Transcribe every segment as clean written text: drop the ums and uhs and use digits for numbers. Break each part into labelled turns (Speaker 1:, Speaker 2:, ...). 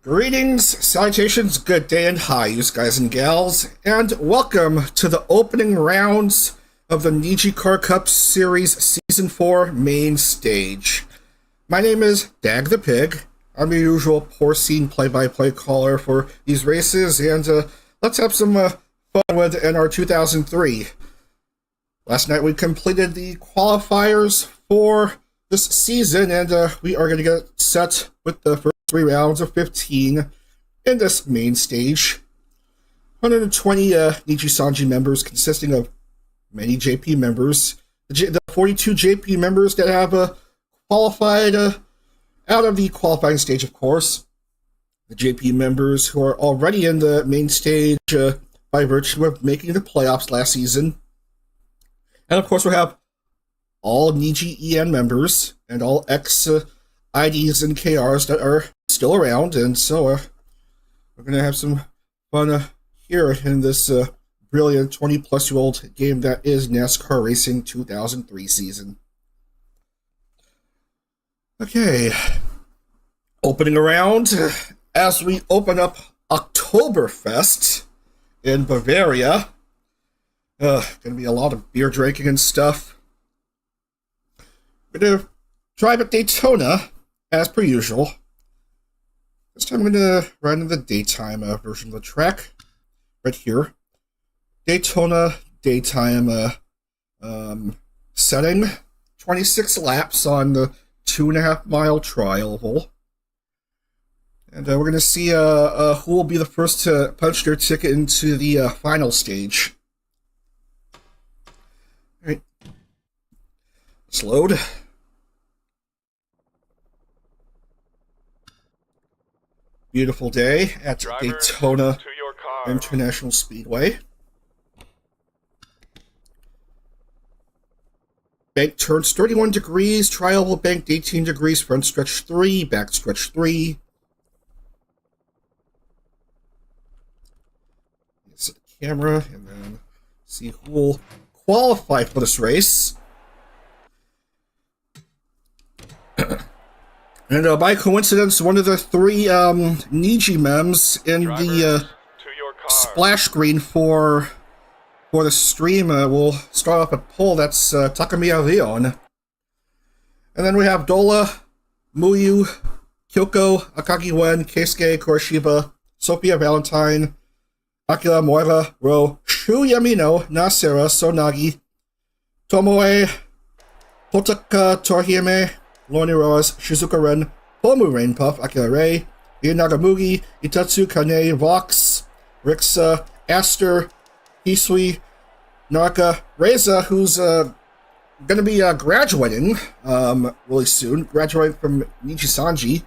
Speaker 1: Greetings, salutations, good day, and hi, you guys and gals, and welcome to the opening rounds of the NijiCar Cup Series Season 4 main stage. My name is Dag the Pig. I'm your usual porcine play-by-play caller for these races, and let's have some fun with NR2003. Last night we completed the qualifiers for this season, and we are going to get set with the first 3 rounds of 15 in this main stage. 120 Nijisanji members consisting of many JP members. The 42 JP members that have qualified out of the qualifying stage, of course. The JP members who are already in the main stage by virtue of making the playoffs last season. And of course we have all Niji EN members and all IDs and KRs that are still around, and so we're going to have some fun here in this brilliant 20-plus-year-old game that is NASCAR Racing 2003 season. Okay, opening around as we open up Oktoberfest in Bavaria. Going to be a lot of beer drinking and stuff. We're going to drive at Daytona, as per usual. This time I'm going to run in the daytime version of the track, right here. Daytona daytime setting, 26 laps on the 2.5-mile trial hole. And we're going to see who will be the first to punch their ticket into the final stage. All right, let's load. Beautiful day at Daytona International Speedway. Bank turns 31 degrees, trial will banked 18 degrees, front stretch 3, back stretch 3. Set the camera and then see who will qualify for this race. And by coincidence, one of the 3 Niji mems in the splash screen for the stream will start off at pole. That's Takamiya Leon. And then we have Dola, Muyu, Kyoko, Akagi Wen, Keisuke Kuroshiba, Sophia Valentine, Akira Moira, Ro, Shu Yamino, Nasera, Sonagi, Tomoe, Hotaka Torihime, Loni Rose, Shizuka Ren, Homu Rainpuff, Akira Ray, Nagamugi, Itatsu Kane, Vox, Rixa, Aster, Hisui, Naraka, Reza, who's going to be graduating really soon, graduating from Nijisanji,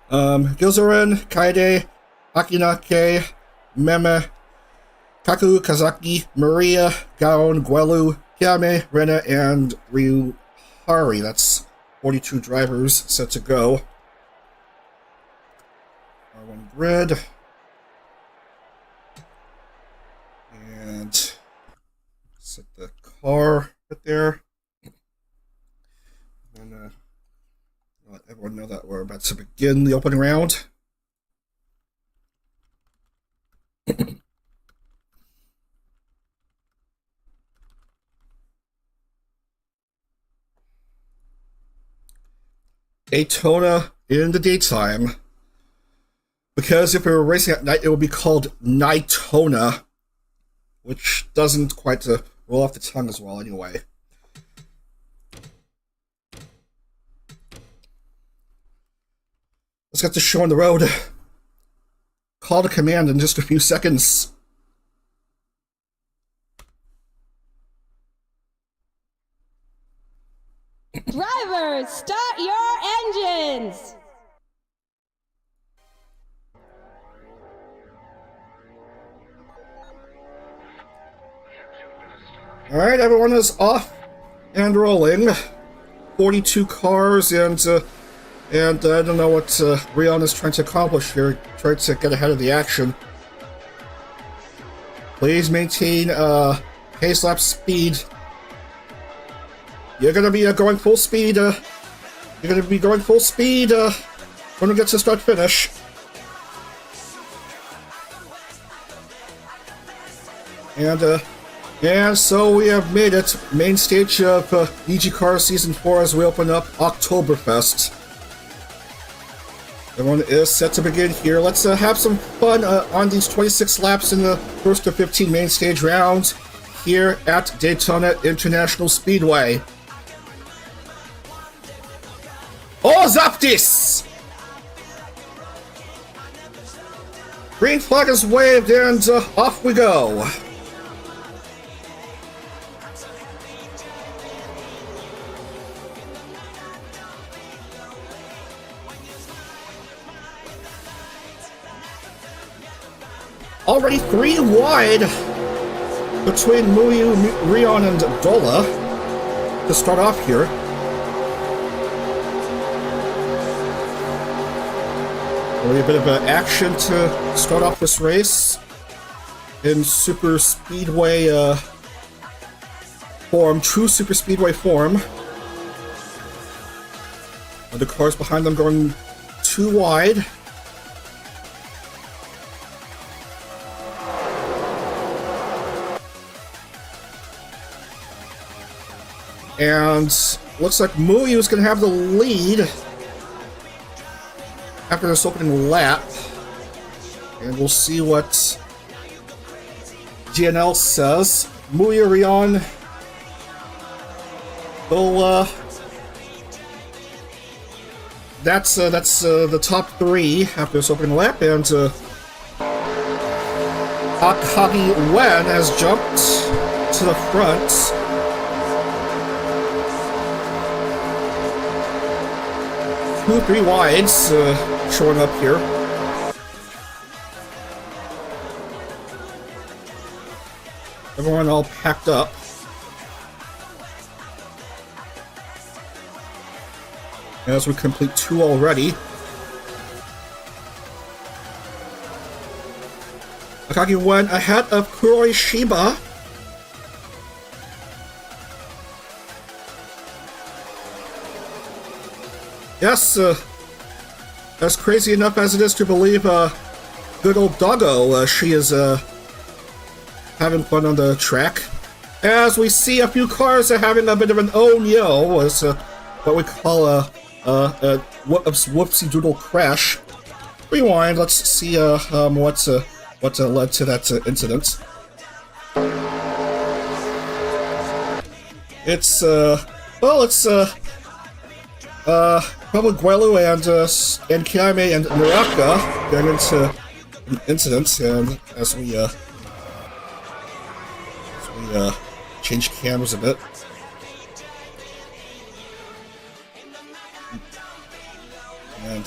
Speaker 1: Gilzaren, Kaide, Akinake, Meme, Kaku, Kazaki, Maria, Gaon, Guelu, Kiame, Rena, and Ryu Hari. That's 42 drivers set to go. R1 grid. And set the car right there. And let everyone know that we're about to begin the opening round. Daytona in the daytime, because if we were racing at night, it would be called Nightona, which doesn't quite roll off the tongue as well anyway. Let's get the show on the road. Call to command in just a few seconds.
Speaker 2: Drivers, start your engines!
Speaker 1: Alright, everyone is off and rolling. 42 cars, and I don't know what Rion is trying to accomplish here. Trying to get ahead of the action. Please maintain pace lap speed. You're gonna be going full speed. You're gonna be going full speed. when we get to start finish. And so we have made it. Main stage of NijiCar Season 4 as we open up Oktoberfest. Everyone is set to begin here. Let's have some fun on these 26 laps in the first of 15 main stage rounds here at Daytona International Speedway. Oh, Zaptis! Green flag is waved and off we go. Already 3 wide between Muyu, Rion, and Dola to start off here. Already a bit of action to start off this race in super speedway form, true super speedway form. The cars behind them going too wide. And looks like Muyu is going to have the lead after this opening lap. And we'll see what GNL says. Muyu, Rion will, that's the top 3 after this opening lap. And Akagi Wen has jumped to the front. Two, 3 wides showing up here. Everyone all packed up. As we complete 2 already. Akagi went ahead of Kuroi Shiba. Yes, as crazy enough as it is to believe, good old Doggo, she is having fun on the track. As we see a few cars are having a bit of an oh-yo, as what we call a whoopsie-doodle crash. Rewind, let's see what led to that incident. It's, Public Guelu and Kiame and Naraka getting into incidents, and as we change cameras a bit. And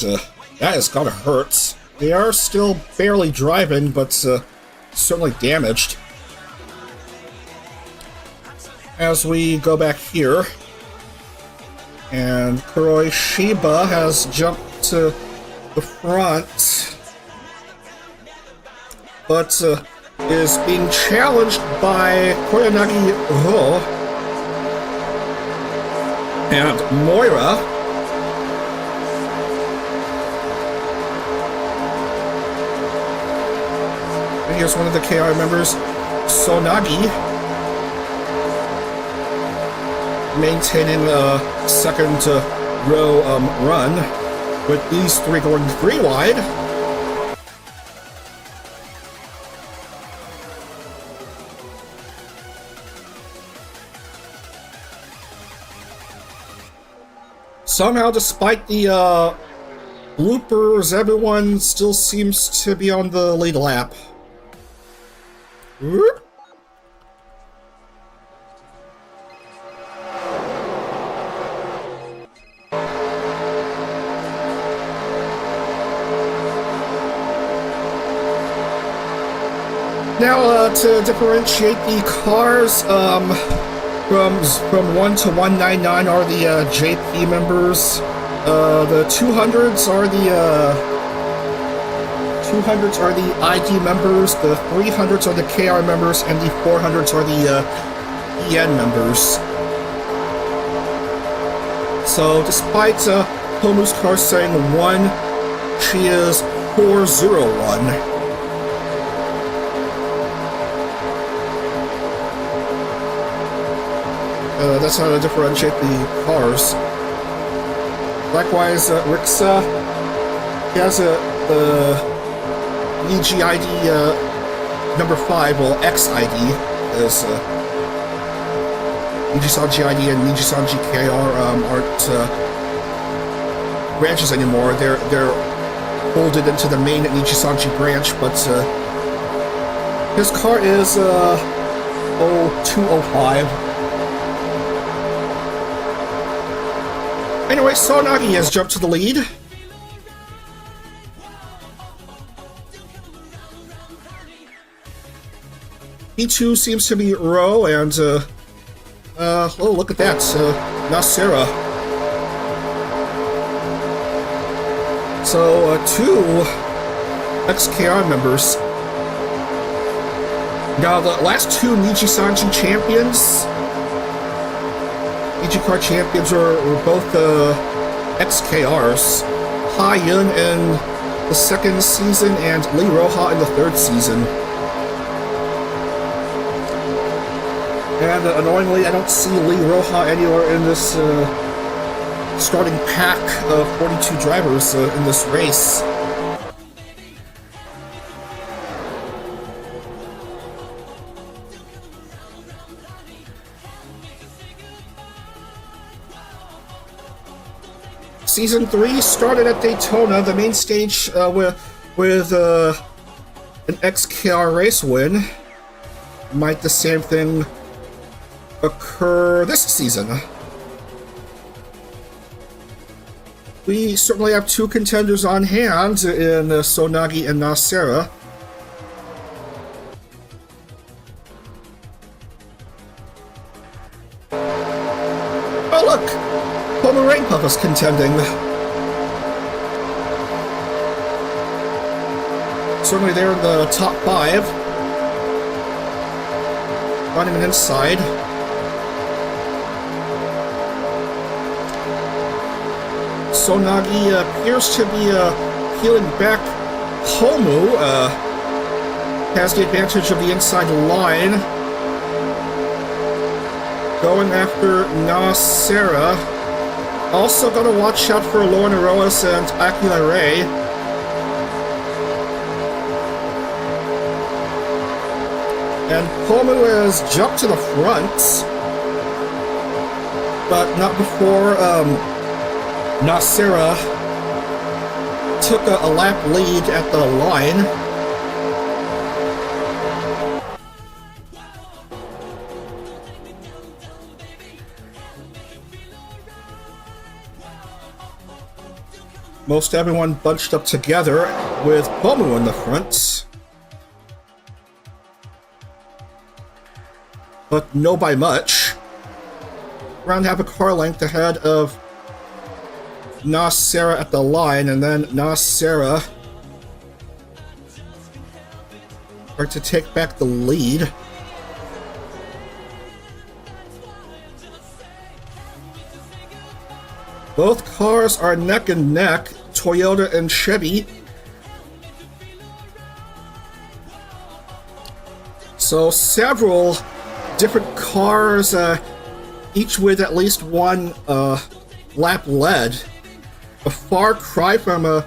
Speaker 1: that has gotta hurt. They are still barely driving, but certainly damaged. As we go back here, and Kuroi Shiba has jumped to the front, but is being challenged by Koyanagi Ho and Moira. And here's one of the KR members, Sonagi, maintaining a second row run, with these 3 going 3 wide. Somehow, despite the bloopers, everyone still seems to be on the lead lap. Whoop. Now, to differentiate the cars, from 1 to 199 are the JP members. The 200s are the ID members. The 300s are the KR members, and the 400s are the EN members. So, despite Homu's car saying 1 Nijisanji is 401. That's how to differentiate the cars. Likewise, Rixa has the NijiID number 5, well, XID is Nijisanji ID and Nijisanji KR aren't branches anymore. They're folded into the main Nijisanji branch, but his car is 0205. Anyway, Sonagi has jumped to the lead. P2 seems to be Ro, and oh, look at that, Nasera. So, two XKR members. Now, the last two Nijisanji champions, NijiCar champions, were both XKRs. Ha Yun in the second season and Lee Roha in the third season. And annoyingly, I don't see Lee Roha anywhere in this starting pack of 42 drivers in this race. Season 3 started at Daytona, the main stage with an XKR race win. Might the same thing occur this season? We certainly have two contenders on hand in Sonagi and Nasera. Oh look! Homer Rainpuff is contending. Certainly they're in the top 5. Running an inside. Sonagi appears to be peeling back. Homu has the advantage of the inside line. Going after Nasera. Also gotta watch out for Lorna Roas and Akila Ray. And Homu has jumped to the front, but not before Nasera took a lap lead at the line. Most everyone bunched up together with Homu in the front. But no by much. Around half a car length ahead of Nasera at the line, and then Nasera trying to take back the lead. Both cars are neck and neck, Toyota and Chevy. So several different cars, each with at least one lap led. A far cry from the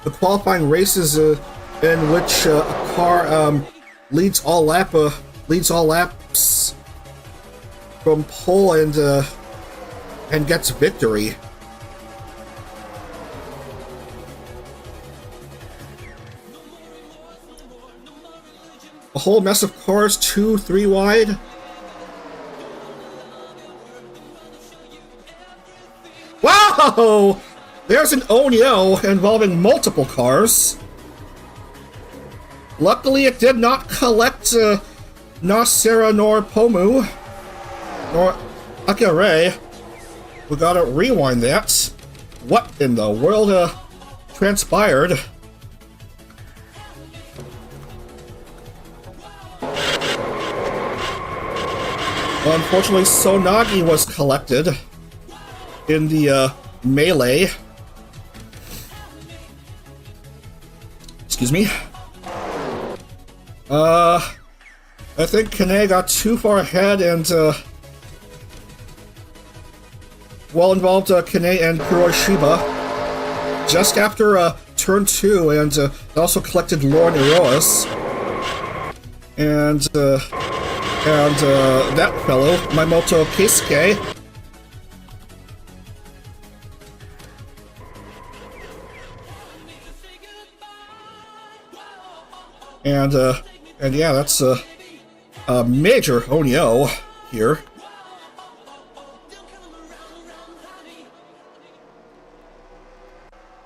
Speaker 1: qualifying races in which a car leads all laps from pole and gets victory. A whole mess of cars, 2-3 wide. Wow! There's an Onyo involving multiple cars. Luckily, it did not collect Nasera nor Pomu, nor Akare. We gotta rewind that. What in the world transpired? Unfortunately, Sonagi was collected in the melee. Excuse me. I think Kane got too far ahead and, well-involved Kane and Kuroshiba just after turn 2, and also collected Lauren Erois. And that fellow, Maimoto Keisuke. And yeah, that's a major Onyo here.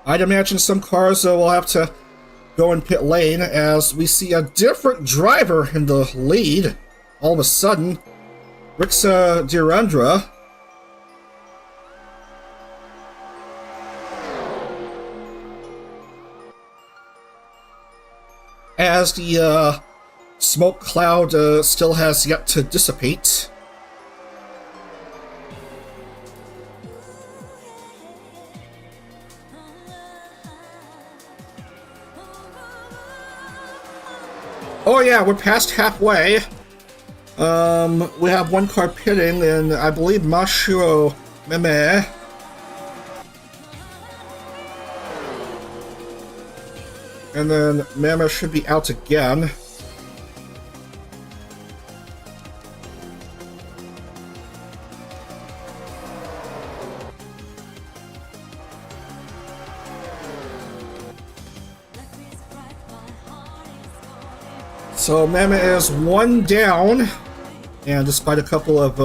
Speaker 1: I'd imagine some cars will have to go in pit lane as we see a different driver in the lead. All of a sudden, Rixa Dirandra. As the smoke cloud still has yet to dissipate. Oh yeah, we're past halfway. We have one car pitting, and I believe Mashiro Meme. And then Meme should be out again. So Meme is one down, and despite a couple of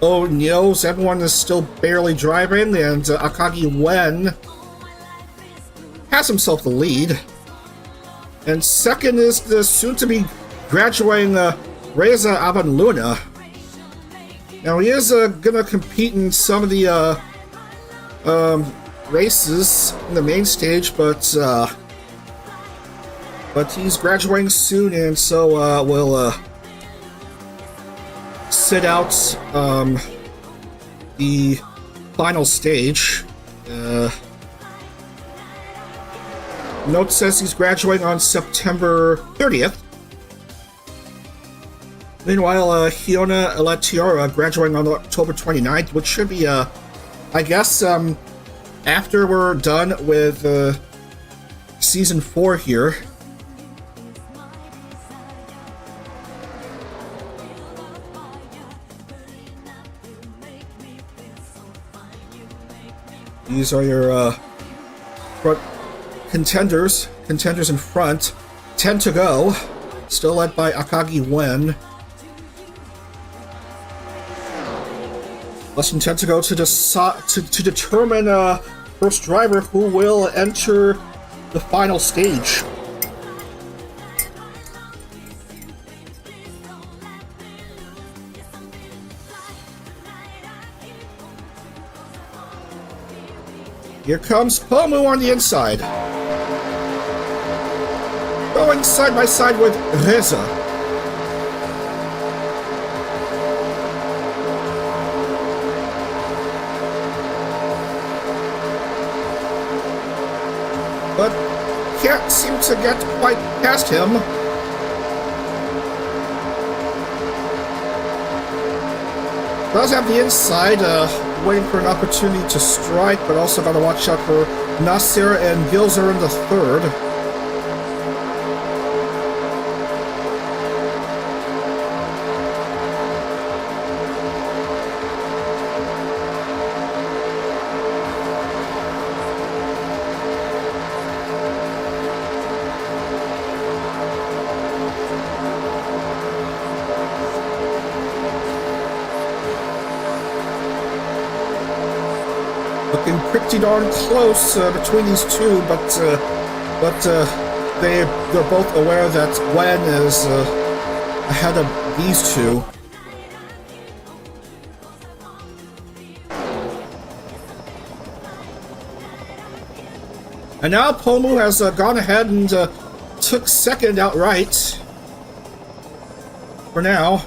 Speaker 1: Onyos, everyone is still barely driving, and Akagi Wen has himself the lead. And second is the soon-to-be graduating Reza Avanluna. Now he is gonna compete in some of the races in the main stage, but he's graduating soon, and so we'll sit out the final stage. Note says he's graduating on September 30th. Meanwhile, Hiona Latiora graduating on October 29th, which should be, I guess, after we're done with Season 4 here. These are your front contenders in front. 10 to go, still led by Akagi Wen. Less than 10 to go to determine first driver who will enter the final stage. Here comes Pomu on the inside. Going side by side with Reza. But can't seem to get quite past him. Does have the inside, waiting for an opportunity to strike, but also got to watch out for Nasir and Gilzer in the third. Looking pretty darn close between these two, but they're both aware that Wen is ahead of these two. And now Pomu has gone ahead and took second outright. For now.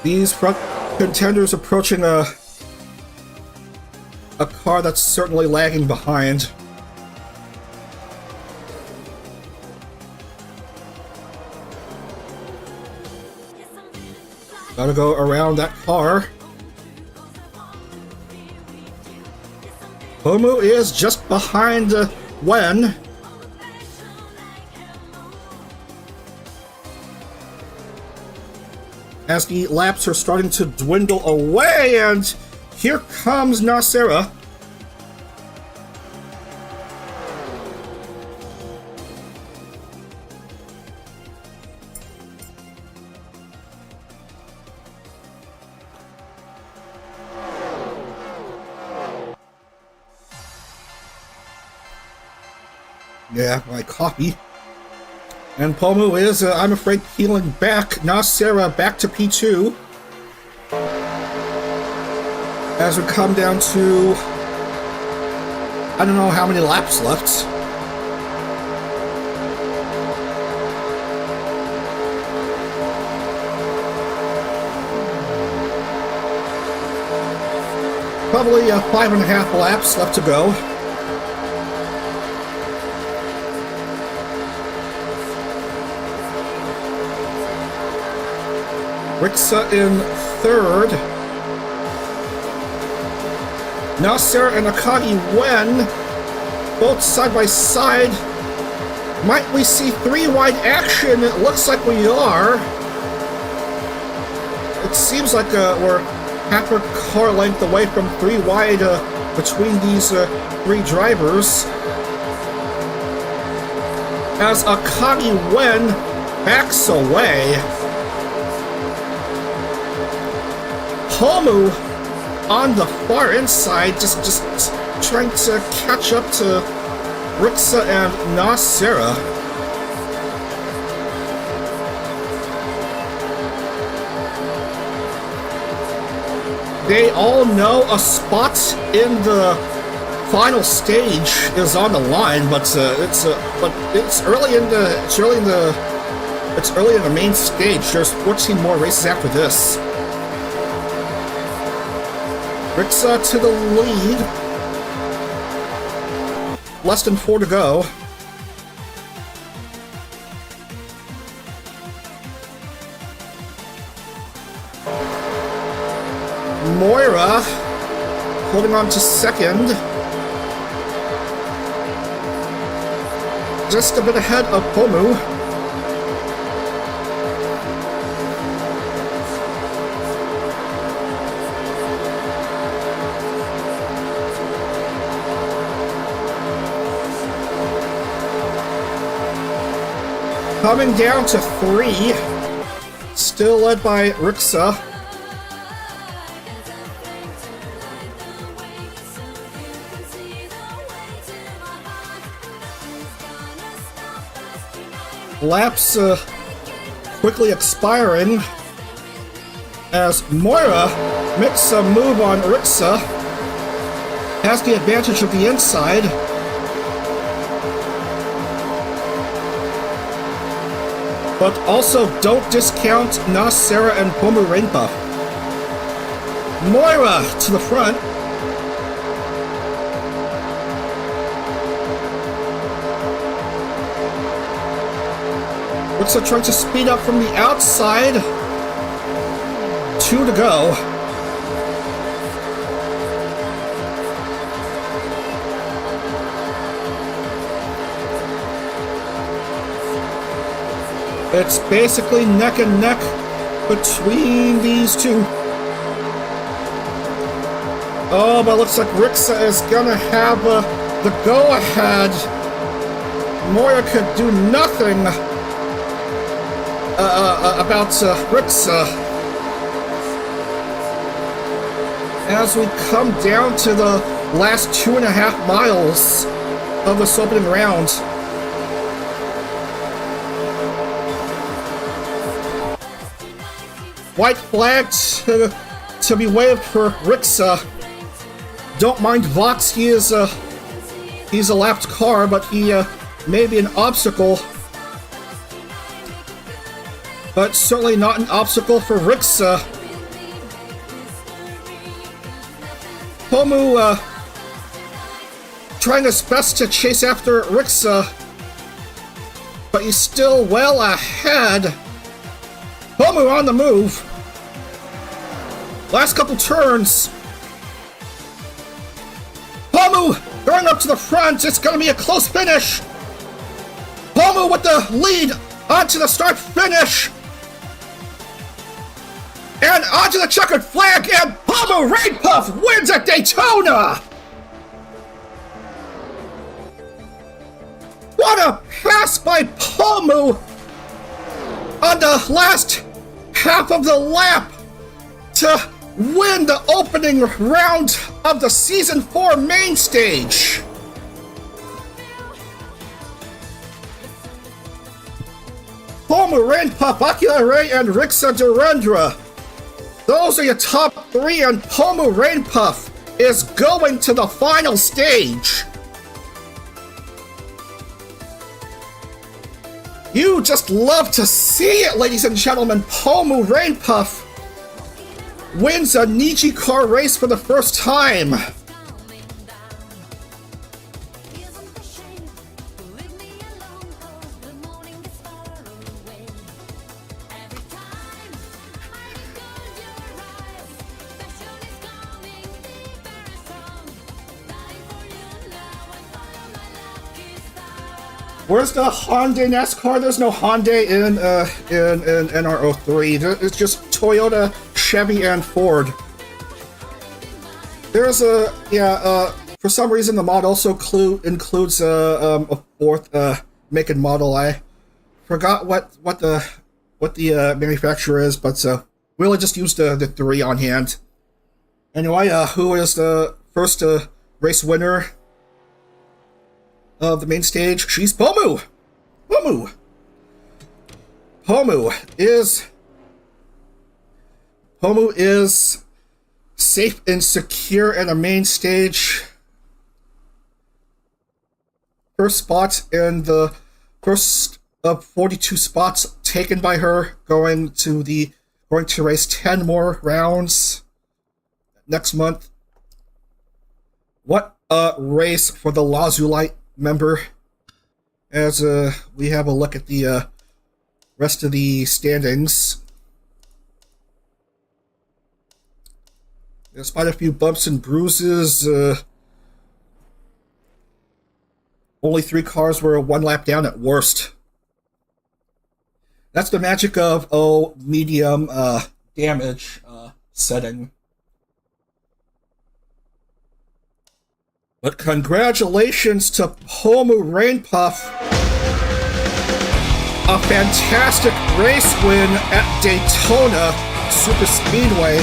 Speaker 1: These front contenders approaching a car that's certainly lagging behind. Gotta go around that car. Pomu is just behind Wen. As the laps are starting to dwindle away, and here comes Nasera. Yeah, my copy. And Pomu is, I'm afraid, peeling back. Nasera back to P2. As we come down to... I don't know how many laps left. Probably 5.5 laps left to go. Rixa in third. Nasser and Akagi Wen, both side by side. Might we see three-wide action? It looks like we are. It seems like we're half a car length away from three-wide between these three drivers. As Akagi Wen backs away. Pomu on the far inside, just trying to catch up to Rixa and Nasera. They all know a spot in the final stage is on the line, but it's early in the main stage. There's 14 more races after this. Rixa to the lead. Less than 4 to go. Moira holding on to second. Just a bit ahead of Pomu. Coming down to 3, still led by Rixa. Laps quickly expiring as Moira makes a move on Rixa, has the advantage of the inside. But also don't discount Nasera and Pomerenpa. Moira to the front. Rixa trying to speed up from the outside. 2 to go. It's basically neck and neck between these two. Oh, but it looks like Rixa is gonna have the go-ahead. Moira could do nothing about Rixa. As we come down to the last 2.5 miles of this opening round. White flag to be waved for Rixa. Don't mind Vox, he's a lapped car, but he may be an obstacle. But certainly not an obstacle for Rixa Pomu trying his best to chase after Rixa, but he's still well ahead. Pomu on the move. Last couple turns. Pomu going up to the front. It's going to be a close finish. Pomu with the lead onto the start finish. And onto the checkered flag, and Pomu Rain Puff wins at Daytona! What a pass by Pomu on the last half of the lap to win the opening round of the Season 4 main stage. Pomu Rain Puff, Akira Ray, and Rixa Durandra. Those are your top three, and Pomu Rain Puff is going to the final stage. You just love to see it, ladies and gentlemen. Pomu Rain Puff wins a NijiCar race for the first time. Where's the Hyundai NASCAR? There's no Hyundai in NR2003. It's just Toyota, Chevy, and Ford. There's for some reason the mod also includes a fourth make and model. I forgot what the manufacturer is, but we'll just use the three on hand. Anyway, who is the first race winner of the main stage? She's Pomu! Pomu is safe and secure in the main stage. First spot in the first of 42 spots taken by her, going to race 10 more rounds next month. What a race for the Lazulite member, as we have a look at the rest of the standings. Despite a few bumps and bruises, only 3 cars were 1 lap down at worst. That's the magic of medium damage setting. But congratulations to Pomu Rain Puff. A fantastic race win at Daytona Superspeedway.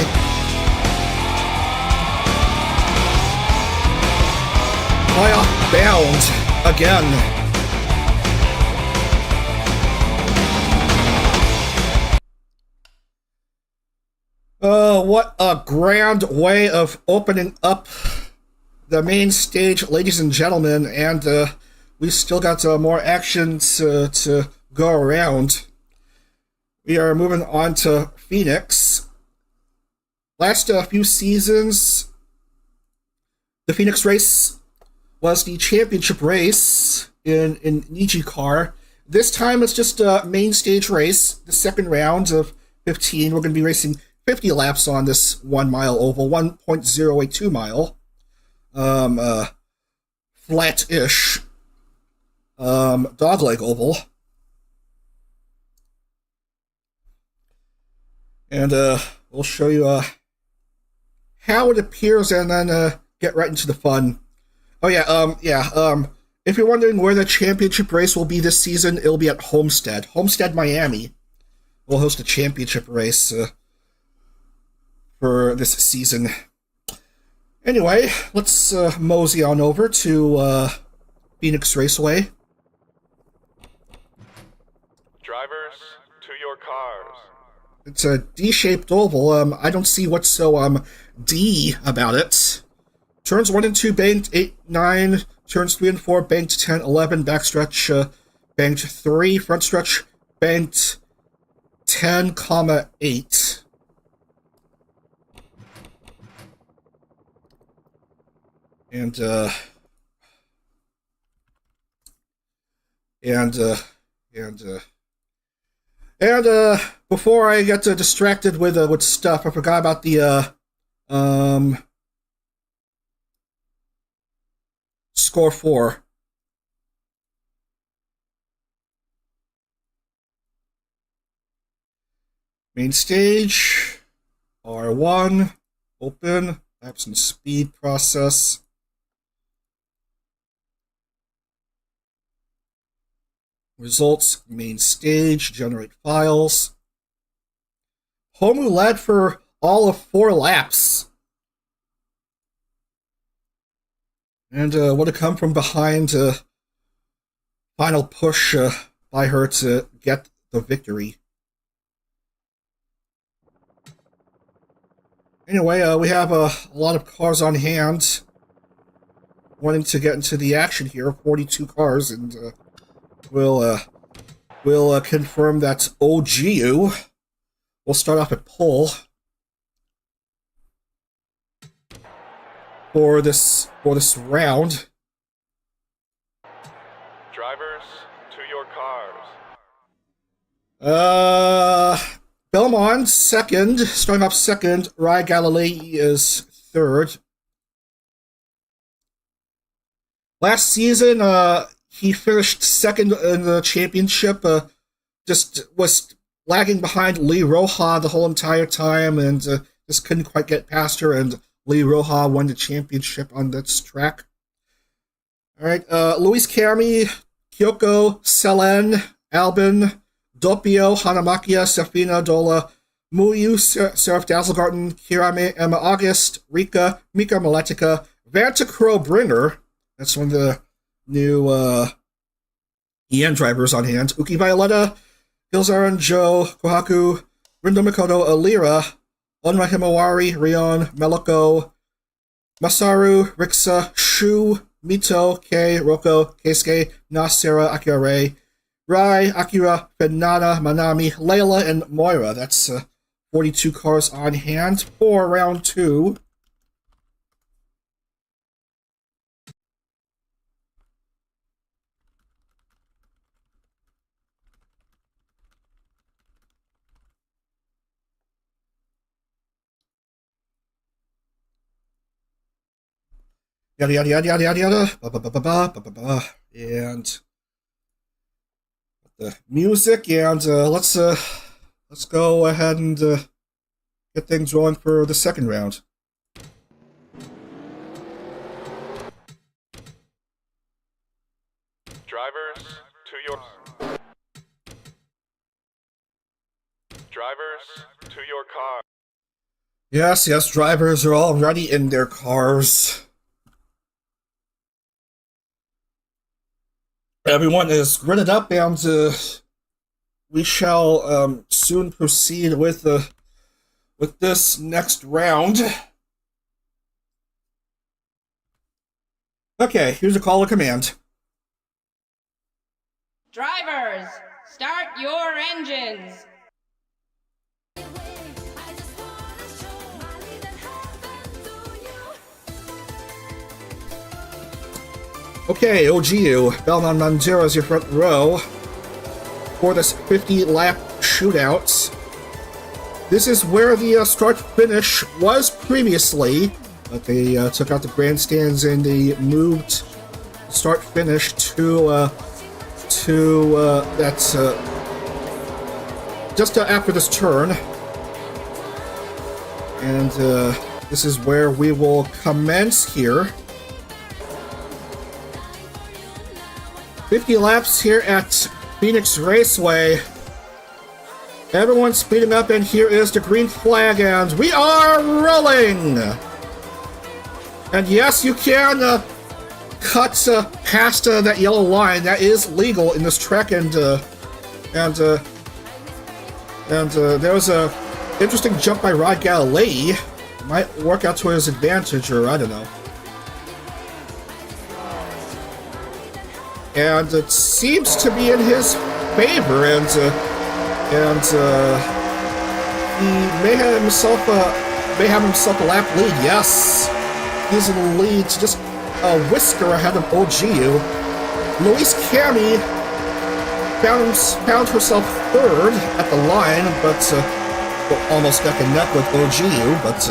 Speaker 1: Playoff bound again. What a grand way of opening up the main stage, ladies and gentlemen, and we still got more action to go around. We are moving on to Phoenix. Last few seasons, the Phoenix race was the championship race in NijiCar. This time it's just a main stage race, the second round of 15. We're going to be racing 50 laps on this 1 mile oval, 1.082 mile. Flat-ish dogleg oval. And we'll show you how it appears, and then get right into the fun. Oh yeah, if you're wondering where the championship race will be this season, it'll be at Homestead, Miami. We'll host a championship race for this season. Anyway, let's mosey on over to Phoenix Raceway.
Speaker 3: Drivers, to your cars.
Speaker 1: It's a D-shaped oval. I don't see what's so D about it. Turns 1 and 2 banked 8, 9. Turns 3 and 4 banked 10, 11. Backstretch banked 3. Front stretch banked 10, 8. And and uh, and before I get distracted with stuff, I forgot about the score 4. Main stage, R1, open, laps and speed process. Results, main stage, generate files. Homu led for all of 4 laps. And would have come from behind, final push by her to get the victory. Anyway, we have a lot of cars on hand wanting to get into the action here. 42 cars, and we'll confirm that OGU will start off at pole for this round.
Speaker 3: Drivers, to your cars.
Speaker 1: Belmont second, starting off second. Rai Galilei is third. Last season, he finished second in the championship. Just was lagging behind Lee Roja the whole entire time, and just couldn't quite get past her. And Lee Roja won the championship on this track. All right, Luis Cami, Kyoko, Selen, Albin, Doppio, Hanamakia, Safina, Dola, Muyu, Seraph Dazzlegarten, Kirame, Emma August, Rika, Mika Maletica, Vanta Crow Bringer. That's one of the new EN drivers on hand. Uki Violetta, Gilzaran, Joe, Kohaku, Rindo Mikoto, Alira, Onra Himawari, Rion, Meloko, Masaru, Rixa, Shu, Mito, Kei, Roko, Keisuke, Nasera, Akira Ray, Rai, Akira, Fenada, Manami, Layla, and Moira. That's 42 cars on hand for round 2. Yada yada yada yada yada yada. Ba ba ba ba ba ba ba ba. And the music, and let's go ahead and get things rolling for the second round.
Speaker 3: Drivers, to your car.
Speaker 1: Yes, drivers are already in their cars. Everyone is gridded up, and we shall soon proceed with this next round. Okay, here's a call to command.
Speaker 2: Drivers, start your engines.
Speaker 1: Okay, OGU, Belmont Manzero is your front row for this 50-lap shootout. This is where the start-finish was previously, but they took out the grandstands and they moved start-finish to that's just after this turn. And this is where we will commence here. 50 laps here at Phoenix Raceway. Everyone's speeding up, and here is the green flag, and we are rolling! And yes, you can cut past that yellow line. That is legal in this track, and there was a interesting jump by Rod Galilei. Might work out to his advantage, or I don't know. And it seems to be in his favor, and he may have himself a lap lead. Yes, he's in the lead, just a whisker ahead of OGU. Luis Cami found herself third at the line, but almost neck and neck with OGU, but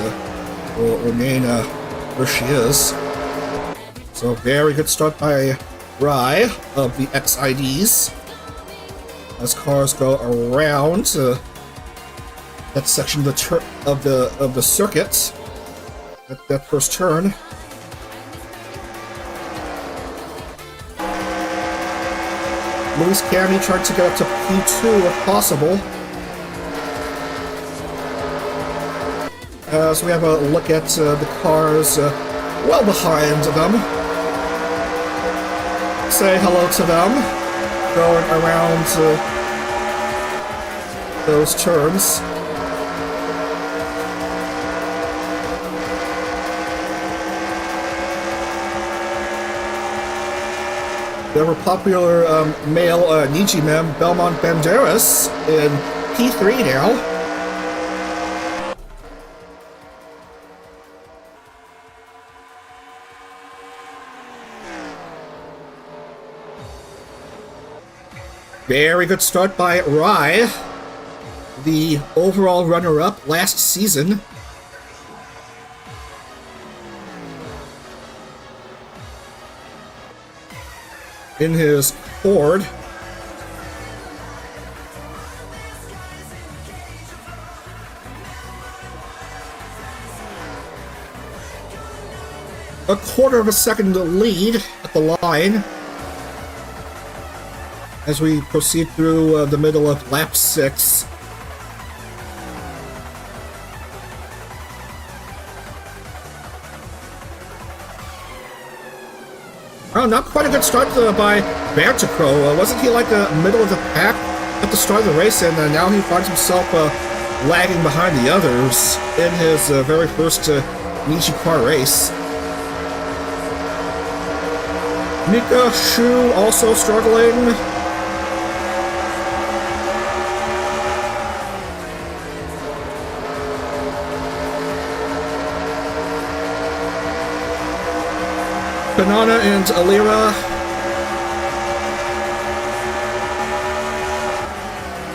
Speaker 1: will remain where she is. So very good start by Rye of the XIDs. As cars go around that section of the circuit at that first turn. Luis Cami tried to get up to P2 if possible. As we have a look at the cars well behind them. Say hello to them. Going around those turns. There were popular male Niji mem Belmont Banderas in P3 now. Very good start by Rye, the overall runner-up last season. In his Ford. A quarter of a second lead at the line as we proceed through the middle of lap 6. Oh, not quite a good start by Bertacro. Wasn't he like the middle of the pack at the start of the race, and now he finds himself lagging behind the others in his very first NijiCar race. Mika Shu also struggling. Banana and Alira.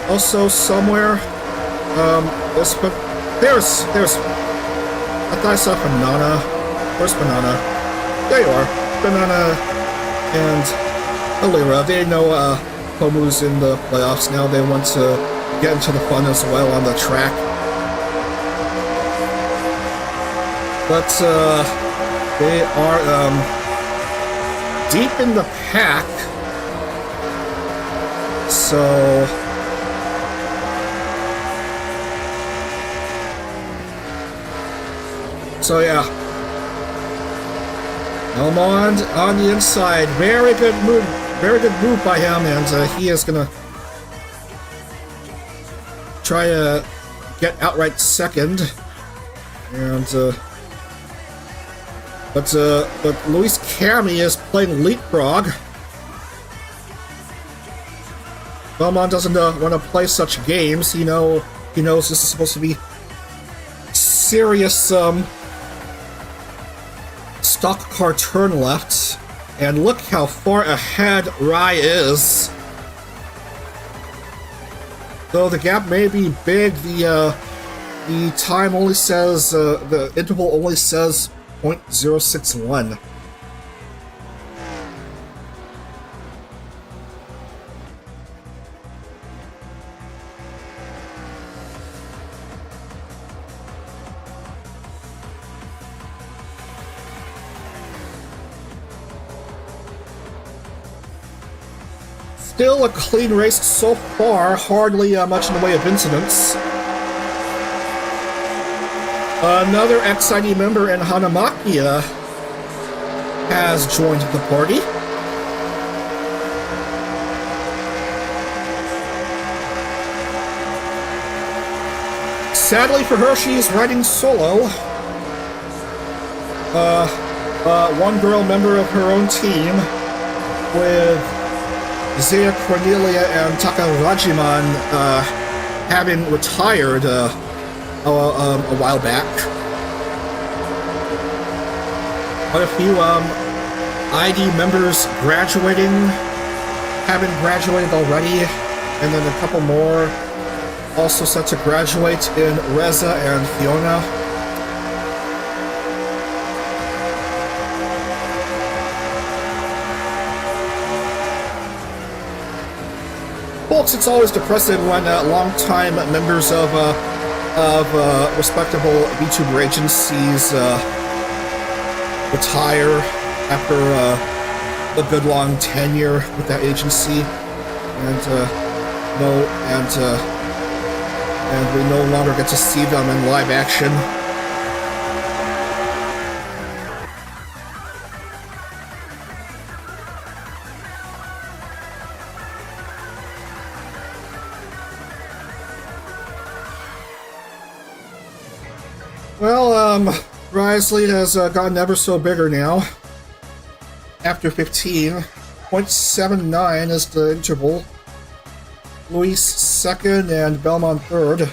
Speaker 1: Also somewhere. There's. I thought I saw Banana. Where's Banana? There you are. Banana and Alira. They know Pomu's in the playoffs now. They want to get into the fun as well on the track. But they are deep in the pack, so yeah. Elmond on the inside, very good move by him, and he is gonna try to get outright second, and But Luis Cami is playing leapfrog. Belmont doesn't want to play such games. He knows this is supposed to be serious stock car turn left, and look how far ahead Rye is. Though the gap may be big, the time only says the interval only says 0.061. Still a clean race so far, hardly much in the way of incidents. Another XID member in Hanamakia has joined the party. Sadly for her, she's riding solo. One girl member of her own team, with Zaya Cornelia and Takarajiman having retired a while back. Quite a few ID members graduating, having graduated already, and then a couple more also set to graduate in Reza and Fiona. Folks, it's always depressing when long-time members of respectable VTuber agencies retire after a good long tenure with that agency, and we no longer get to see them in live action. Well, Risley has gotten ever so bigger now. After 15, 0.79 is the interval. Luis second and Belmont third.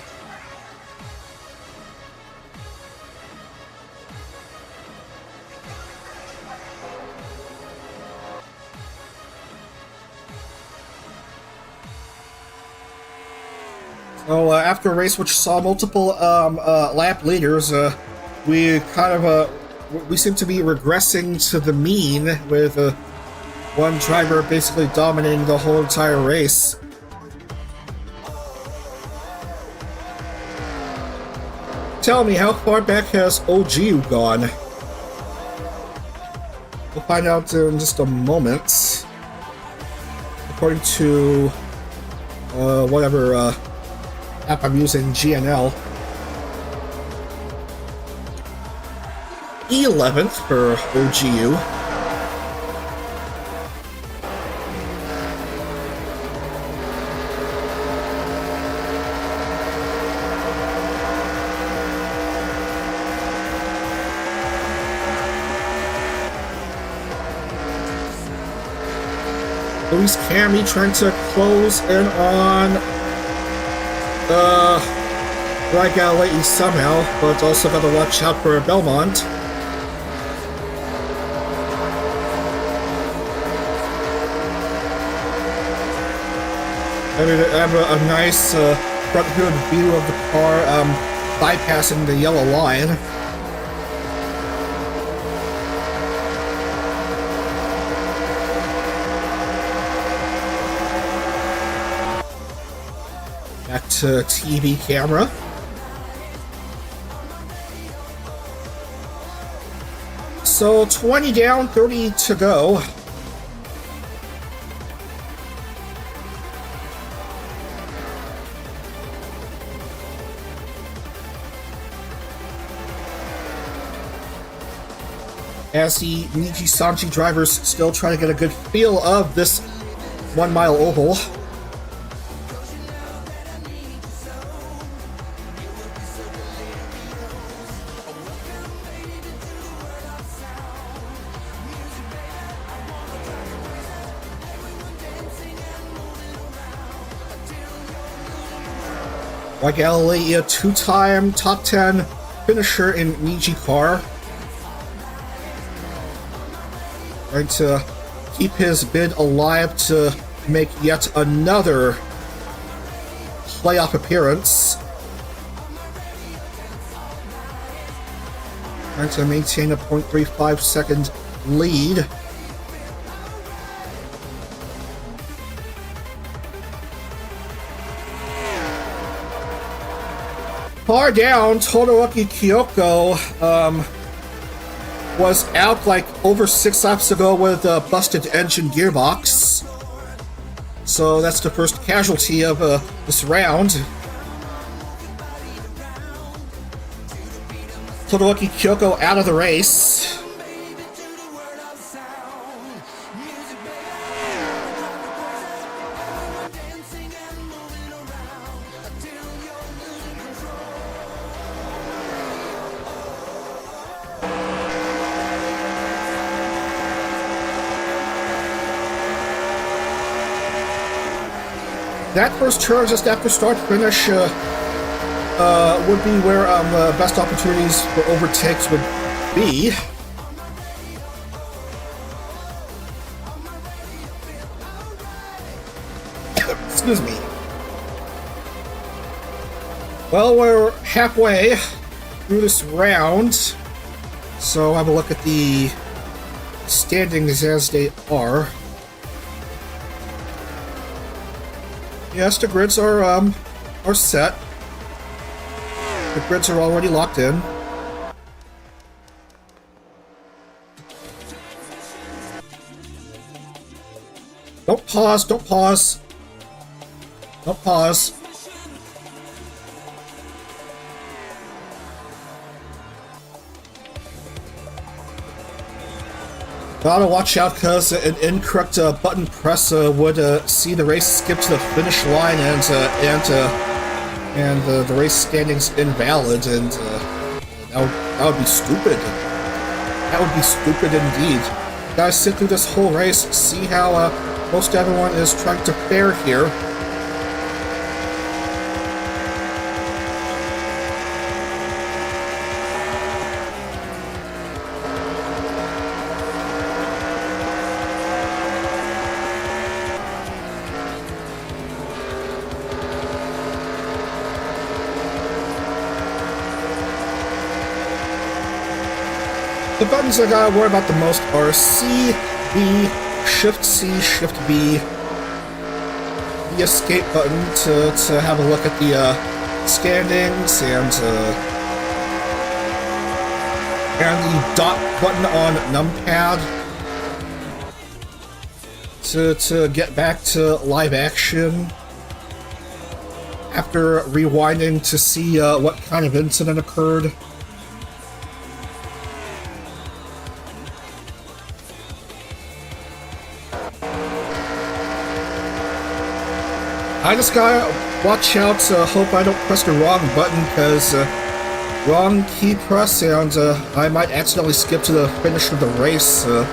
Speaker 1: So after a race which saw multiple lap leaders, we seem to be regressing to the mean, with one driver basically dominating the whole entire race. Tell me, how far back has OGU gone? We'll find out in just a moment. According to whatever app I'm using, GNL. 11th for OGU. Luis Cammy trying to close in on Brad Galilei somehow, but also got to watch out for Belmont. I mean, I have a nice front hood view of the car bypassing the yellow line. Back to TV camera. So 20 down, 30 to go. As the Nijisanji drivers still try to get a good feel of this 1 mile oval. Galilei, a two-time top 10 finisher in NijiCar, trying to keep his bid alive to make yet another playoff appearance. Trying to maintain a 0.35 second lead. Far down, Todoroki Kyoko was out like over 6 laps ago with a busted engine gearbox. So that's the first casualty of this round. Todoroki Kyoko out of the race. That first turn just after start-finish would be where best opportunities for overtakes would be. Excuse me. Well, we're halfway through this round, so have a look at the standings as they are. Yes, the grids are set. The grids are already locked in. Don't pause, don't pause. Don't pause. Gotta watch out, because an incorrect button press would see the race skip to the finish line and the race standings invalid, and that would be stupid. That would be stupid indeed. You guys sit through this whole race, see how most everyone is trying to fare here. The buttons I gotta worry about the most are C, B, Shift C, Shift B, the escape button to have a look at the standings, and the dot button on numpad to get back to live action after rewinding to see what kind of incident occurred. I just gotta watch out, hope I don't press the wrong button, because wrong key press, and I might accidentally skip to the finish of the race, and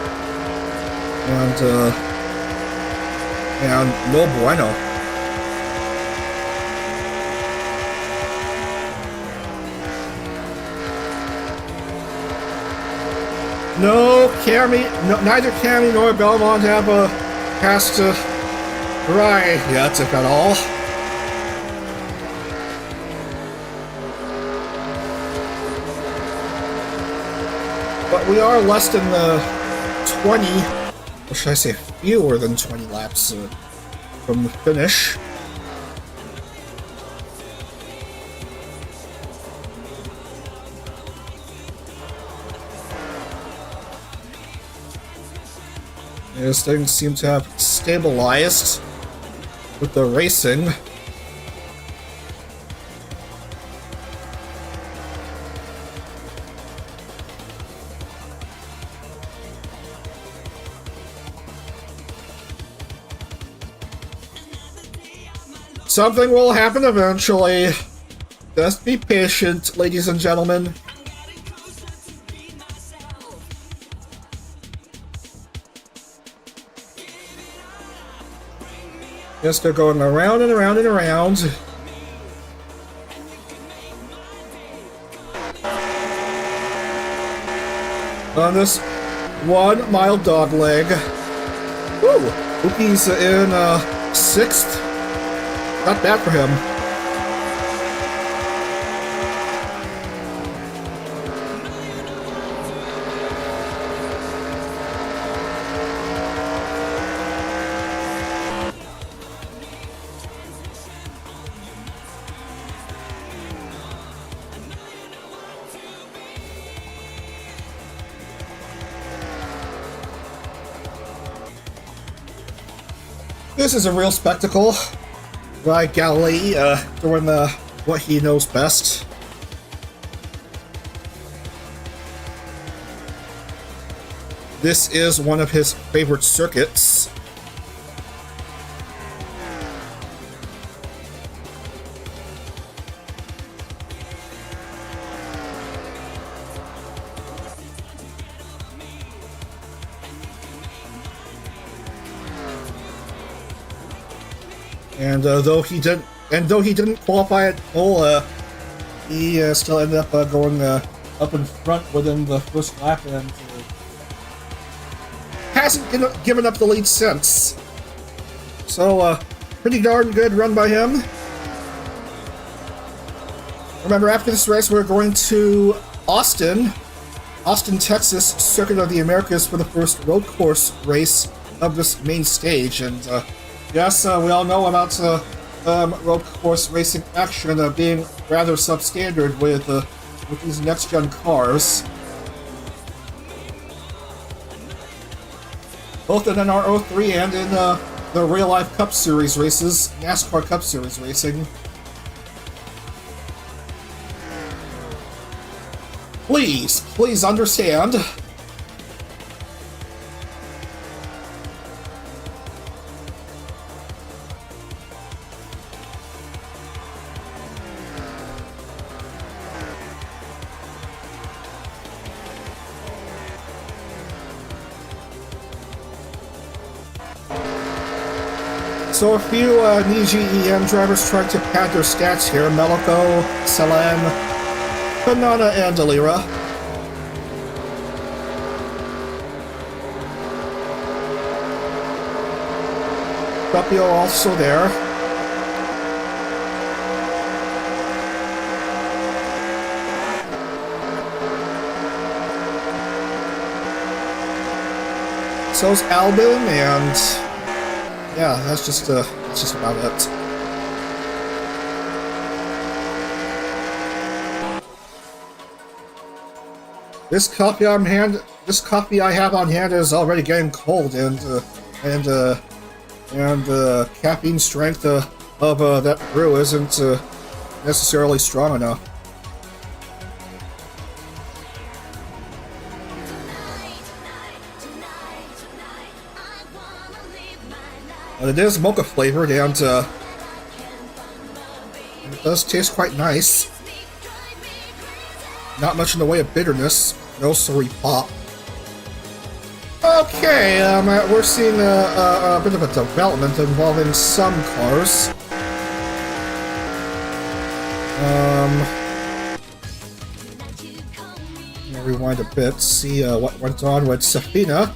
Speaker 1: no bueno. No, neither Cammy nor Belmont have passed right yet, if at all. But we are less than 20, or should I say fewer than 20 laps from the finish. As things seem to have stabilized with the racing. Something will happen eventually. Just be patient, ladies and gentlemen. Yes, they're going around and around and around. On this 1 mile dog leg. Woo! Oopie's in 6th. Not bad for him. This is a real spectacle by Galilee doing what he knows best. This is one of his favorite circuits. And though he didn't qualify at all, he still ended up going up in front within the first lap, and hasn't given up the lead since. So Pretty darn good run by him. Remember, after this race, we're going to Austin, Texas, Circuit of the Americas for the first road course race of this main stage. And yes, we all know about road course racing action being rather substandard with these next-gen cars. Both in NR2003 and in the real-life Cup Series races, NASCAR Cup Series racing. Please understand. So a few Niji EM drivers trying to pad their stats here. Melico, Salam, Banana, and Alira. Doppio also there. So's Albin, and yeah, that's just about it. This coffee I have on hand is already getting cold, and the caffeine strength of that brew isn't necessarily strong enough. But it is mocha flavored, and it does taste quite nice. Not much in the way of bitterness. No sorry pop. Okay, we're seeing a bit of a development involving some cars. I'll rewind a bit, see what went on with Safina.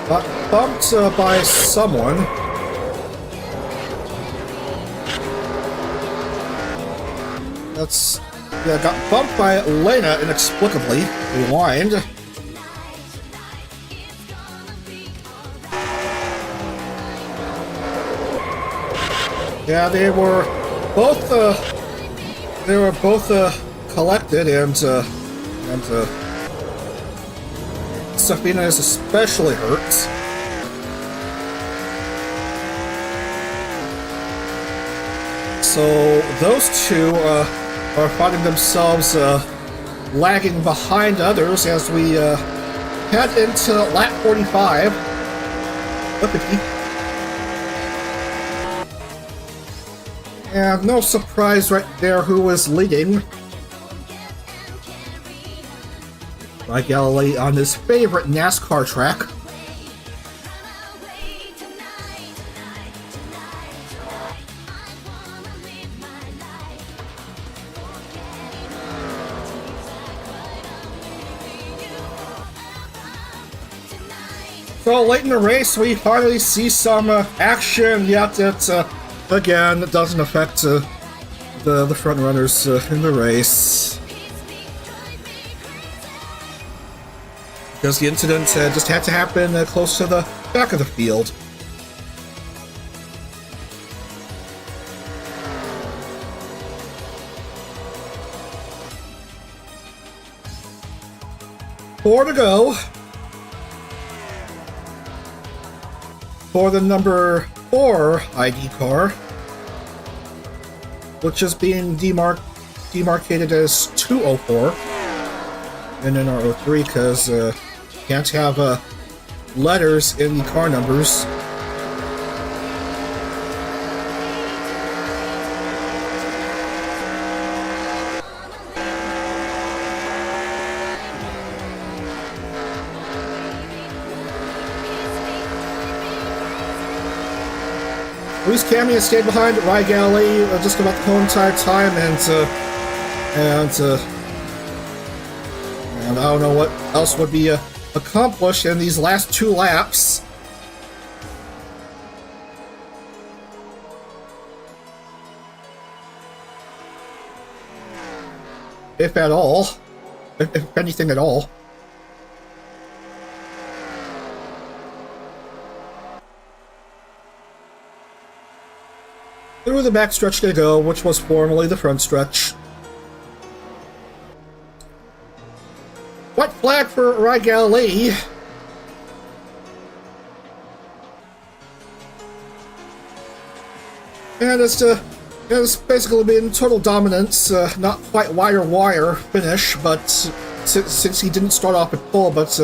Speaker 1: Got bumped by someone. Got bumped by Lena inexplicably. Rewind. Yeah, they were both collected, and Safina is especially hurt. So those two are finding themselves lagging behind others as we head into lap 45. And no surprise right there who was leading. By Galilee on his favorite NASCAR track. So late in the race, we finally see some action, yet it, again, doesn't affect the front runners in the race. Because the incident just had to happen close to the back of the field. Four to go for the number 4 ID car, which is being demarcated as 204 in NR2003 because can't have letters in the car numbers. Luis Cami has stayed behind Rye Galley just about the whole entire time, and And I don't know what else would be accomplished in these last 2 laps. If at all. If anything at all. Through the back stretch they go, which was formerly the front stretch. White flag for Rye Galilee. And it's basically been total dominance, not quite wire finish, but since he didn't start off at pole, but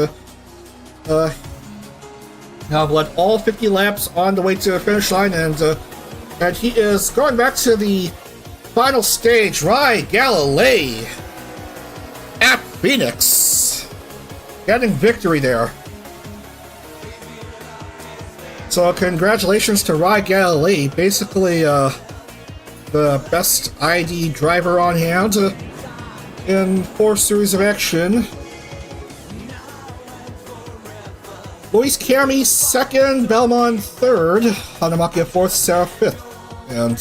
Speaker 1: now led all 50 laps on the way to the finish line, and he is going back to the final stage. Rye Galilee at Phoenix, getting victory there. So congratulations to Rye Galilee, basically the best ID driver on hand in 4 series of action. Luis Cami 2nd, Belmont 3rd, Hanamakia 4th, Sarah 5th, and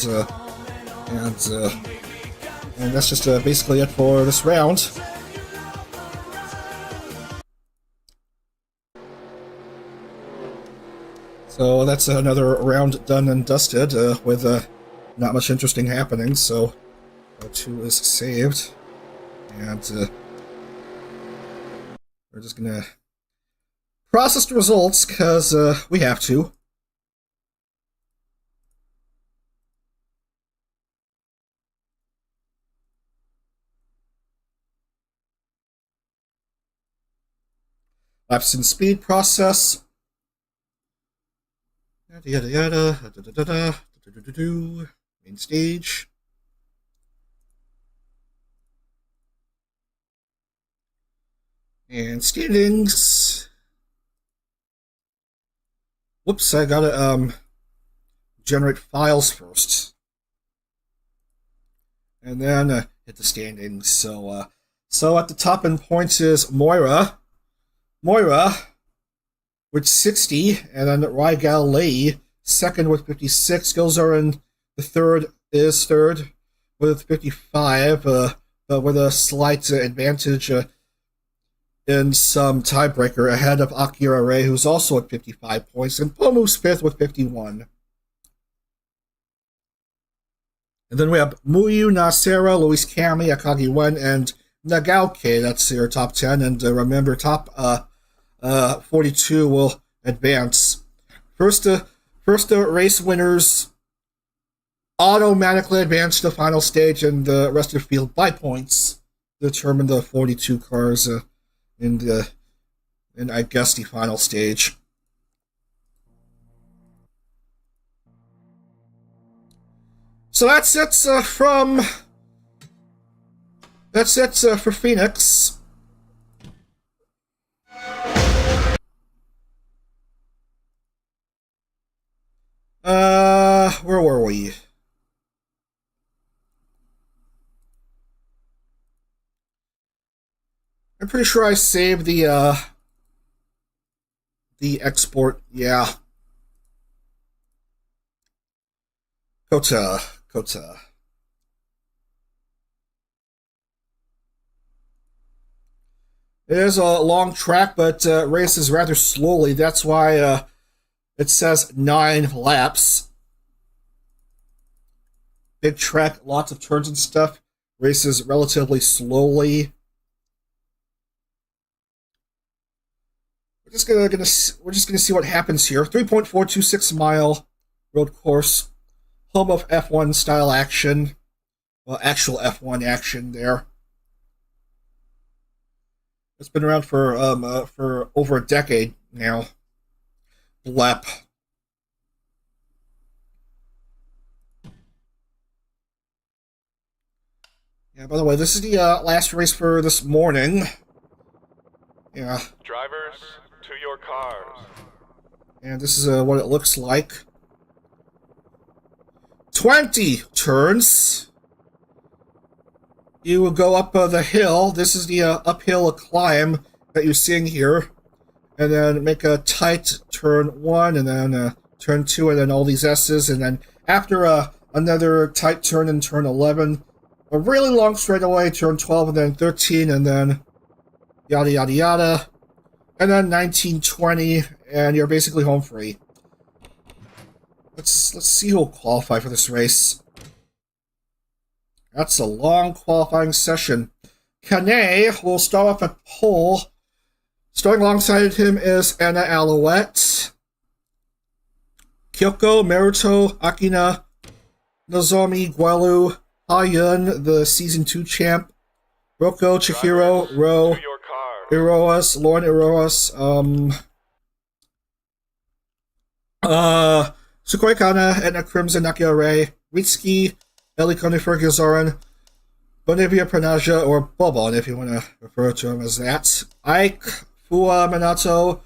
Speaker 1: that's just basically it for this round. So that's another round done and dusted with not much interesting happening. So 2 is saved, and we're just gonna process the results because we have to. Laps and speed process. Yada yada yada. Main stage. And standings. Whoops, I gotta generate files first. And then hit the standings. So at the top in points is Moira with 60, and then Rye Galilee 2nd with 56. Gilzarin the third with 55, but with a slight advantage in some tiebreaker ahead of Akira Ray, who's also at 55 points, and Pomu's 5th with 51. And then we have Muyu, Nasera, Luis Cami, Akagi Wen, and Nagaoke. That's your top 10, and remember, top 42 will advance. First race winners automatically advance to the final stage, and the rest of the field by points determine the 42 cars in I guess the final stage. So that's it for Phoenix. Where were we? I'm pretty sure I saved the export. Yeah. Kota. It is a long track, but races rather slowly. That's why it says 9 laps. Big track, lots of turns and stuff. Races relatively slowly. We're just gonna see what happens here. 3.426 mile road course, home of F1 style action. Well, actual F1 action there. It's been around for over a decade now. Blep. Yeah, by the way, this is the last race for this morning. Yeah.
Speaker 3: Drivers, to your cars.
Speaker 1: And this is what it looks like. 20 turns. You will go up the hill. This is the uphill climb that you're seeing here. And then make a tight turn 1, and then turn 2, and then all these S's. And then after another tight turn in turn 11, a really long straightaway, turn 12, and then 13, and then yada yada yada. And then 19, 20, and you're basically home free. Let's see who'll qualify for this race. That's a long qualifying session. Kane will start off at pole. Starting alongside him is Anna Alouette, Kyoko, Meruto, Akina, Nozomi, Guelu, Ha-Yun, the Season 2 champ, Roko, Chihiro, Ro,
Speaker 3: To your cars.
Speaker 1: Iroas, Lauren Iroas, Sukoi Kana, Edna Crimson, Nakia Ray, Ritsuki, Eli Conifer Gizoran, Bonavia Pranaja, or Bobon if you want to refer to him as that, Ike, Fua, Minato,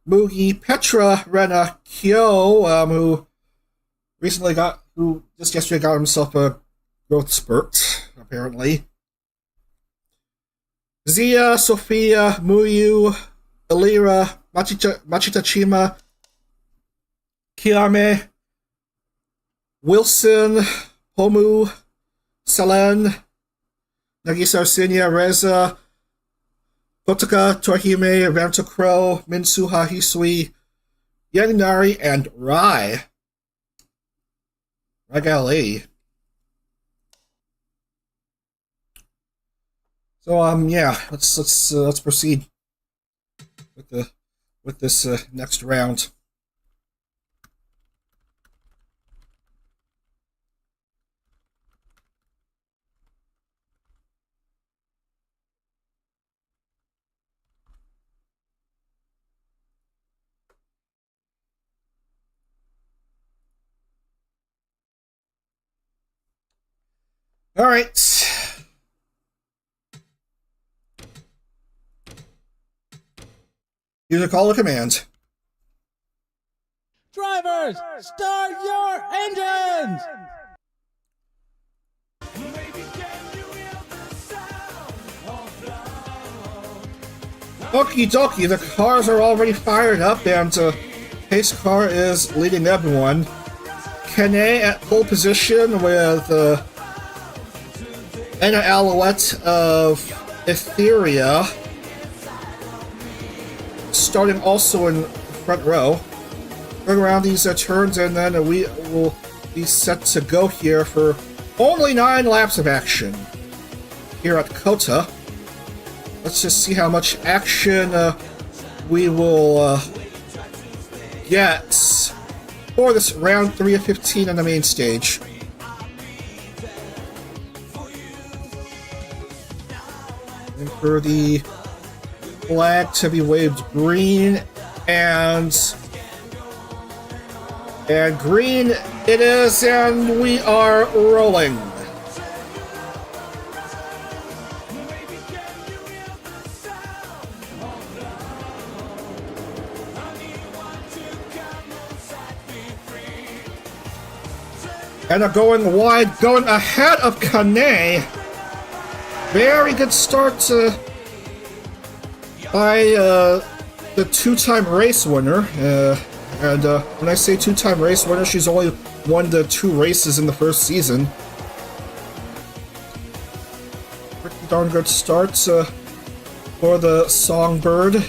Speaker 1: Mugi, Petra, Rena, Kyo, who just yesterday got himself a growth spurt, apparently. Zia, Sophia, Muyu, Elira, Machitachima, Kiame, Wilson, Homu, Selen, Nagisa Arsinia, Reza, Kotaka, Torhime, Ramto Crow, Minsuha Hisui, Yaninari, and Rai. Ragali. So yeah, let's proceed with this next round. All right. Use a call to command.
Speaker 4: Drivers, start your engines!
Speaker 1: Okie dokie, the cars are already fired up, and Pace Car is leading everyone. Kane at pole position with Anna Alouette of Etheria starting also in front row. Going around these turns, and then we will be set to go here for only 9 laps of action here at Kota. Let's just see how much action we will get for this round 3 of 15 on the main stage. And for the flag to be waved green, and green it is, and we are rolling. And are going wide, going ahead of Kane. Very good start by the 2-time race winner. And when I say 2-time race winner, she's only won the 2 races in the first season. Pretty darn good start for the Songbird.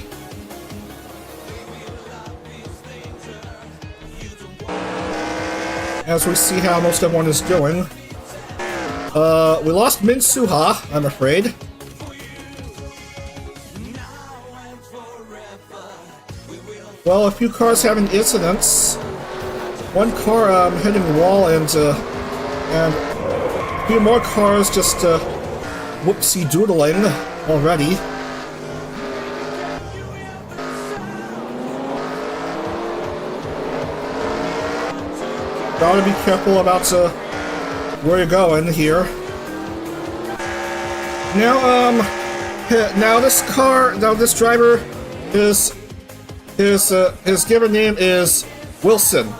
Speaker 1: As we see how most everyone is doing. We lost Minsuha, I'm afraid. Well, a few cars having incidents. One car hitting the wall, and a few more cars just whoopsie doodling already. Gotta be careful about where you're going here. Now this driver his given name is Wilson,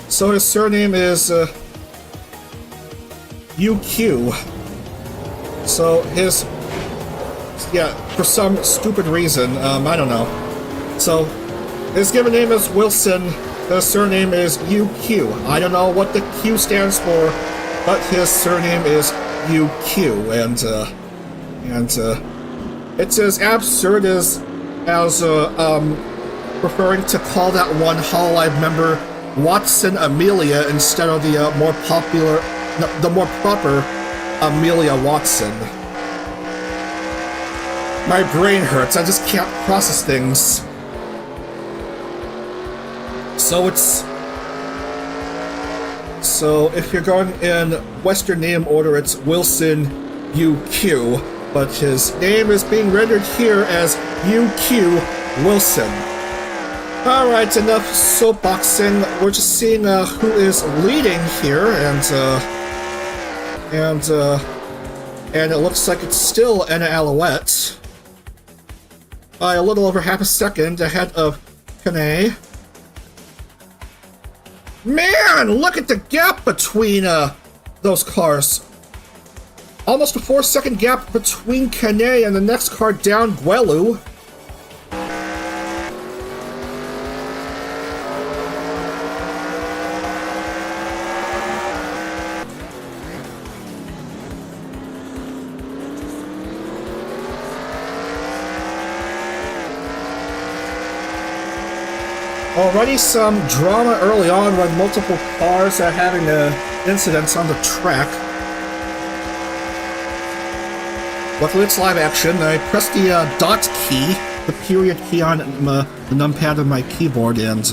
Speaker 1: so his surname is UQ. So his, yeah, for some stupid reason, I don't know. So his given name is Wilson. His surname is UQ. I don't know what the Q stands for, but his surname is UQ, and it's as absurd as preferring to call that one Hololive member Watson Amelia instead of the more proper Amelia Watson. My brain hurts. I just can't process things. So if you're going in Western name order, it's Wilson UQ, but his name is being rendered here as UQ Wilson. Alright, enough soapboxing. We're just seeing who is leading here, and it looks like it's still Anna Alouette by a little over half a second ahead of Kane. Man, look at the gap between those cars. Almost a 4-second gap between Kane and the next car down, Guelu. Already some drama early on when multiple cars are having incidents on the track. Luckily it's live action. I pressed the dot key, the period key on the numpad of my keyboard, and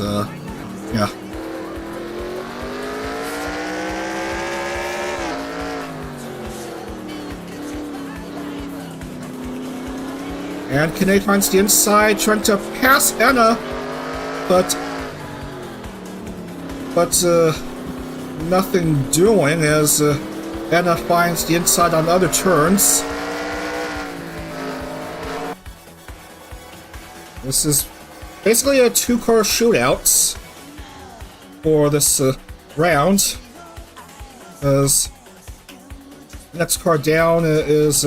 Speaker 1: yeah. And Kane finds the inside, trying to pass Anna. But nothing doing as Anna finds the inside on other turns. This is basically a two-car shootout for this round, as next car down is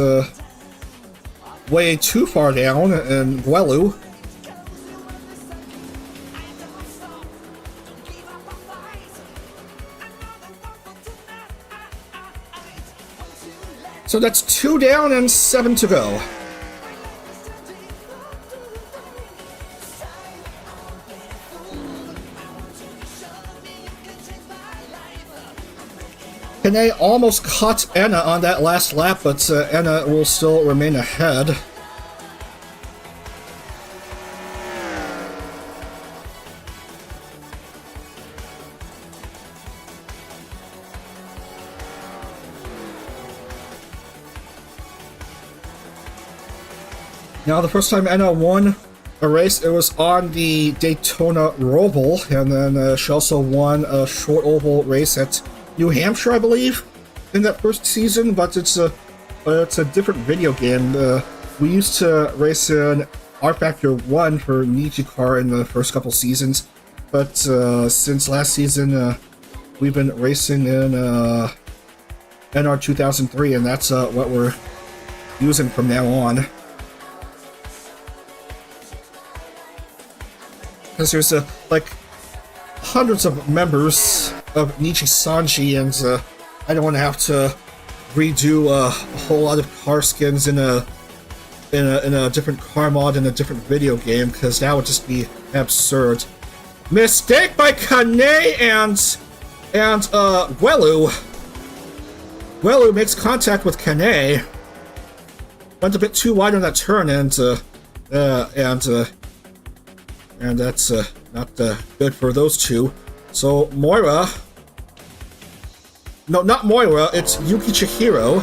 Speaker 1: way too far down in Guelu. So that's 2 down and 7 to go. Kane almost caught Anna on that last lap, but Anna will still remain ahead. Now, the first time Anna won a race, it was on the Daytona Roval, and then she also won a short oval race at New Hampshire, I believe, in that first season. But it's a different video game. We used to race in R Factor 1 for NijiCar in the first couple seasons, but since last season, we've been racing in NR2003, and that's what we're using from now on. Because there's like hundreds of members of Nijisanji, and I don't want to have to redo a whole lot of car skins in a different car mod in a different video game, because that would just be absurd. Mistake by Kane and Guelu. Guelu makes contact with Kane. Went a bit too wide on that turn, and that's not good for those two. So Moira... No, not Moira, it's Yuki Chihiro.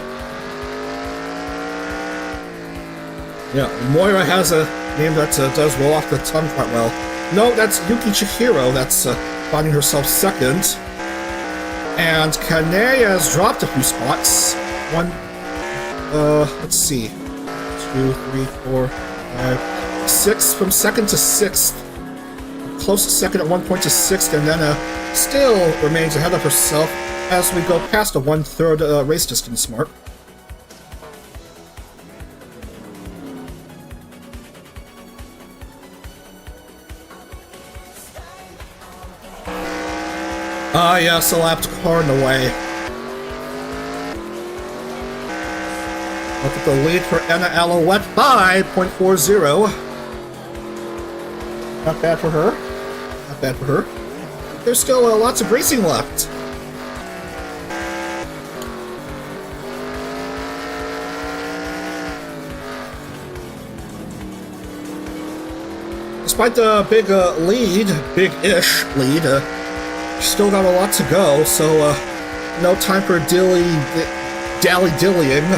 Speaker 1: Yeah, Moira has a name that does roll off the tongue quite well. No, that's Yuki Chihiro that's finding herself second. And Kane has dropped a few spots. Let's see. 2, 3, 4, 5, 6, from second to sixth. Close second at one point to sixth, and then still remains ahead of herself as we go past the 1/3 race distance mark. Ah, yes, a lapped car in the way. Look at the lead for Anna Alouette, 5.40. Not bad for her. Not bad for her. There's still lots of racing left. Despite the big lead, big-ish lead, still got a lot to go, so no time for dilly-dallying.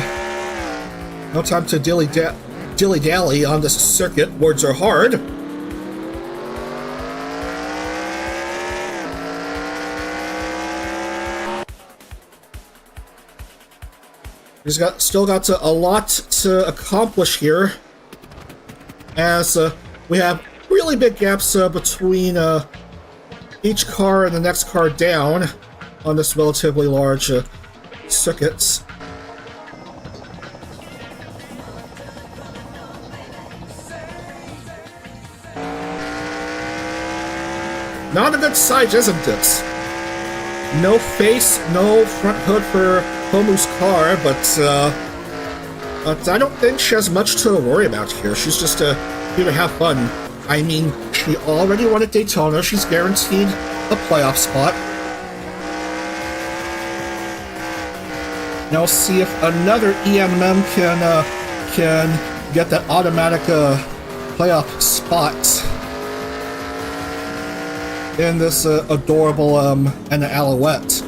Speaker 1: No time to dilly-dally on this circuit. Words are hard. He's still got a lot to accomplish here, as we have really big gaps between each car and the next car down on this relatively large circuit. Not a good sight, isn't it? No face, no front hood for Homu's car, but I don't think she has much to worry about here. She's just here to have fun. I mean, she already won at Daytona. She's guaranteed a playoff spot. Now see if another EMM can get that automatic playoff spot in this adorable Anna Alouette.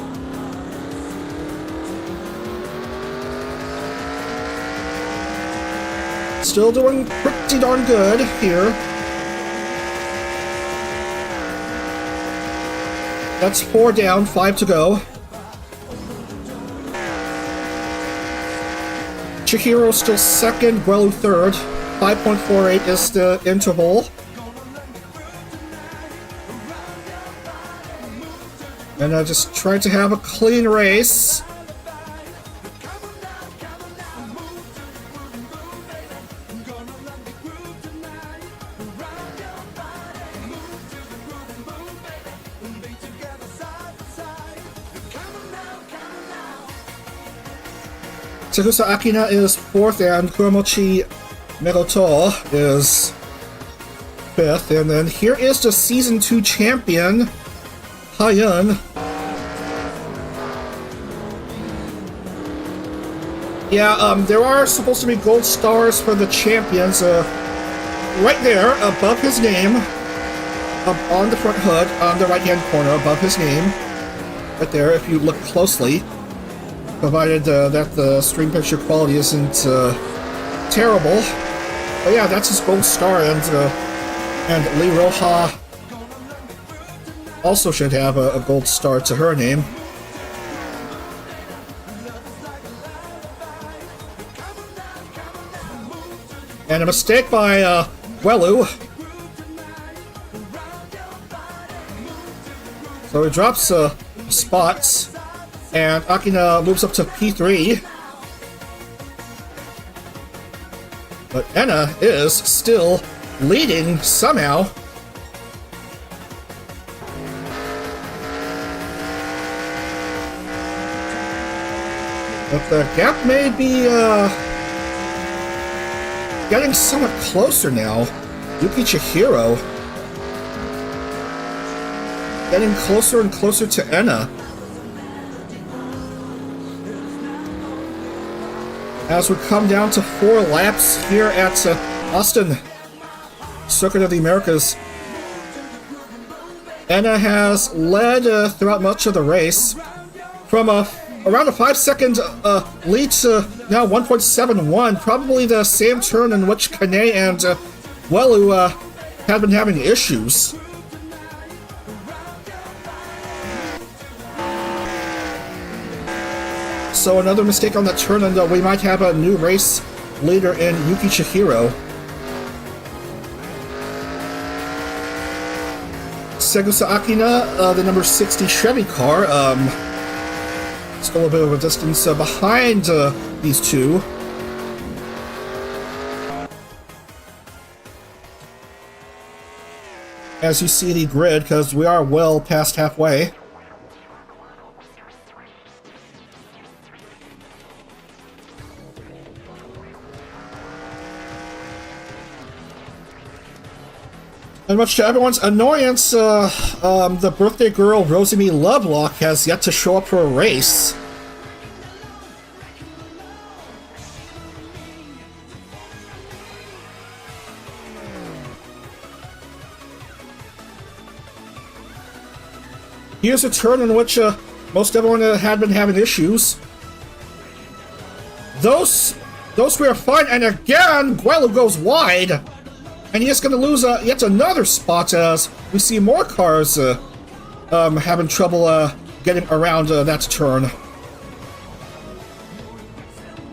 Speaker 1: Still doing pretty darn good here. That's 4 down, 5 to go. Chihiro still second, Guelu third. 5.48 is the interval. And just trying to have a clean race. Tsukusa Akina is 4th, and Kuromochi Megoto is 5th. And then here is the Season 2 champion, Hayun. Yeah, there are supposed to be gold stars for the champions, right there, above his name, on the front hood, on the right-hand corner, above his name, right there, if you look closely, provided that the stream picture quality isn't terrible. But yeah, that's his gold star, and Lee Roha also should have a gold star to her name. And a mistake by Guelu. So he drops spots, and Akina moves up to P3. But Enna is still leading somehow. But the gap may be getting somewhat closer now. Yuki Chihiro getting closer and closer to Enna. As we come down to 4 laps here at Austin Circuit of the Americas, Enna has led throughout much of the race from around a 5-second lead to now 1.71, probably the same turn in which Kane and Guelu have been having issues. So another mistake on that turn, and we might have a new race leader in Yuki Chihiro. Segusa Akina, the number 60 Chevy car, still a bit of a distance behind these two. As you see the grid, because we are well past halfway. And much to everyone's annoyance, the birthday girl, Rosie Lovelock, has yet to show up for a race. Here's a turn in which most everyone had been having issues. Those were fine, and again, Guelu goes wide. And he's going to lose yet another spot as we see more cars having trouble getting around that turn.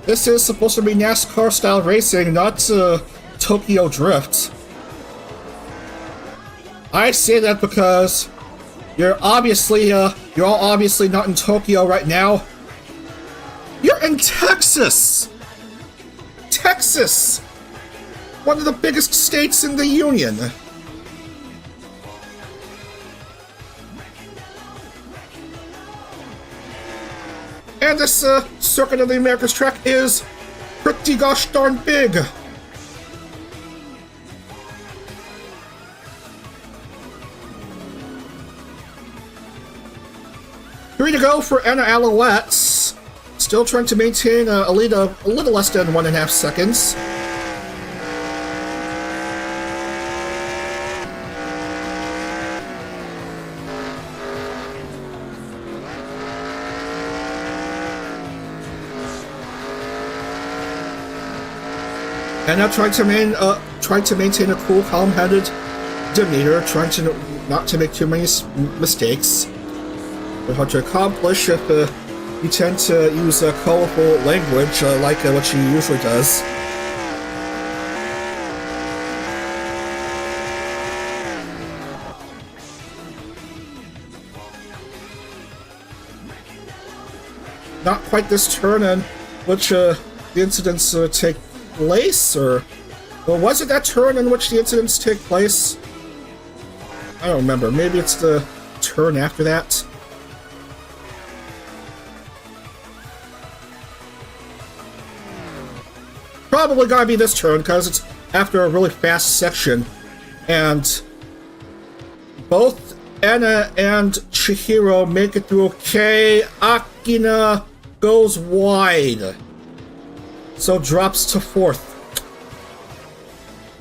Speaker 1: This is supposed to be NASCAR-style racing, not Tokyo Drift. I say that because you're all obviously not in Tokyo right now. You're in Texas! Texas! One of the biggest states in the Union. And this Circuit of the Americas track is pretty gosh darn big. Three to go for Anna Alouette. Still trying to maintain a lead of a little less than 1.5 seconds. And now trying to maintain a cool, calm-headed demeanor, trying to not to make too many mistakes. But hard to accomplish if you tend to use colorful language like what she usually does. Not quite this turn in which the incidents take place, or was it that turn in which the incidents take place? I don't remember. Maybe it's the turn after that. Probably gotta be this turn, because it's after a really fast section. And both Anna and Chihiro make it through okay. Akina goes wide, so drops to 4th.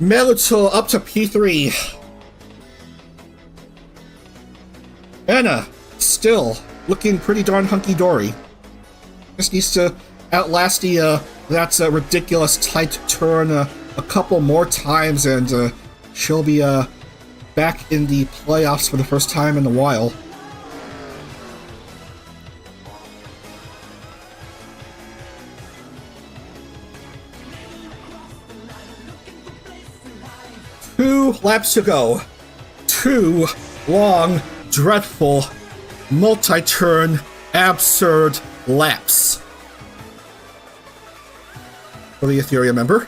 Speaker 1: Meluto up to P3. Anna still looking pretty darn hunky-dory. Just needs to outlast that ridiculous tight turn a couple more times, and she'll be back in the playoffs for the first time in a while. Two laps to go. Two long, dreadful, multi-turn, absurd laps. For the Ethereum member.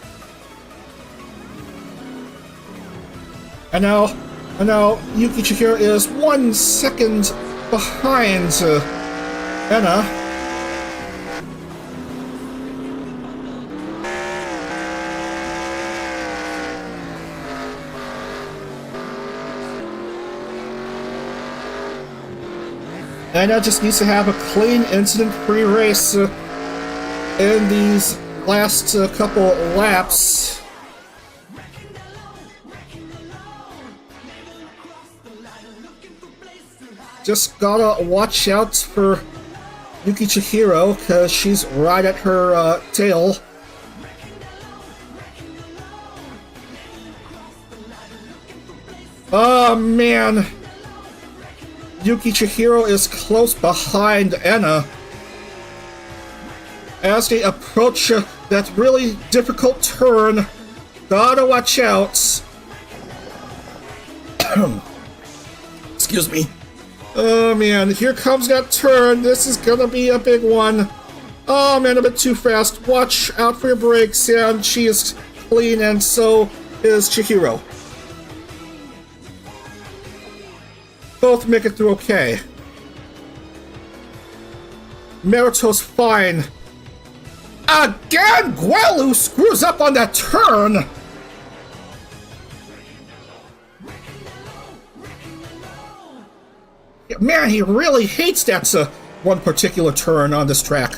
Speaker 1: And now Yuki Chihiro is 1 second behind Anna. Anna just needs to have a clean, incident-free race in these last couple laps. Just gotta watch out for Yuki Chihiro, because she's right at her tail. Oh man! Yuki Chihiro is close behind Anna as they approach that really difficult turn. Gotta watch out. Excuse me. Oh man, here comes that turn. This is gonna be a big one. Oh man, a bit too fast. Watch out for your brakes, and she is clean, and so is Chihiro. Both make it through okay. Meruto's fine. Again, Guelu screws up on that turn! Man, he really hates that one particular turn on this track.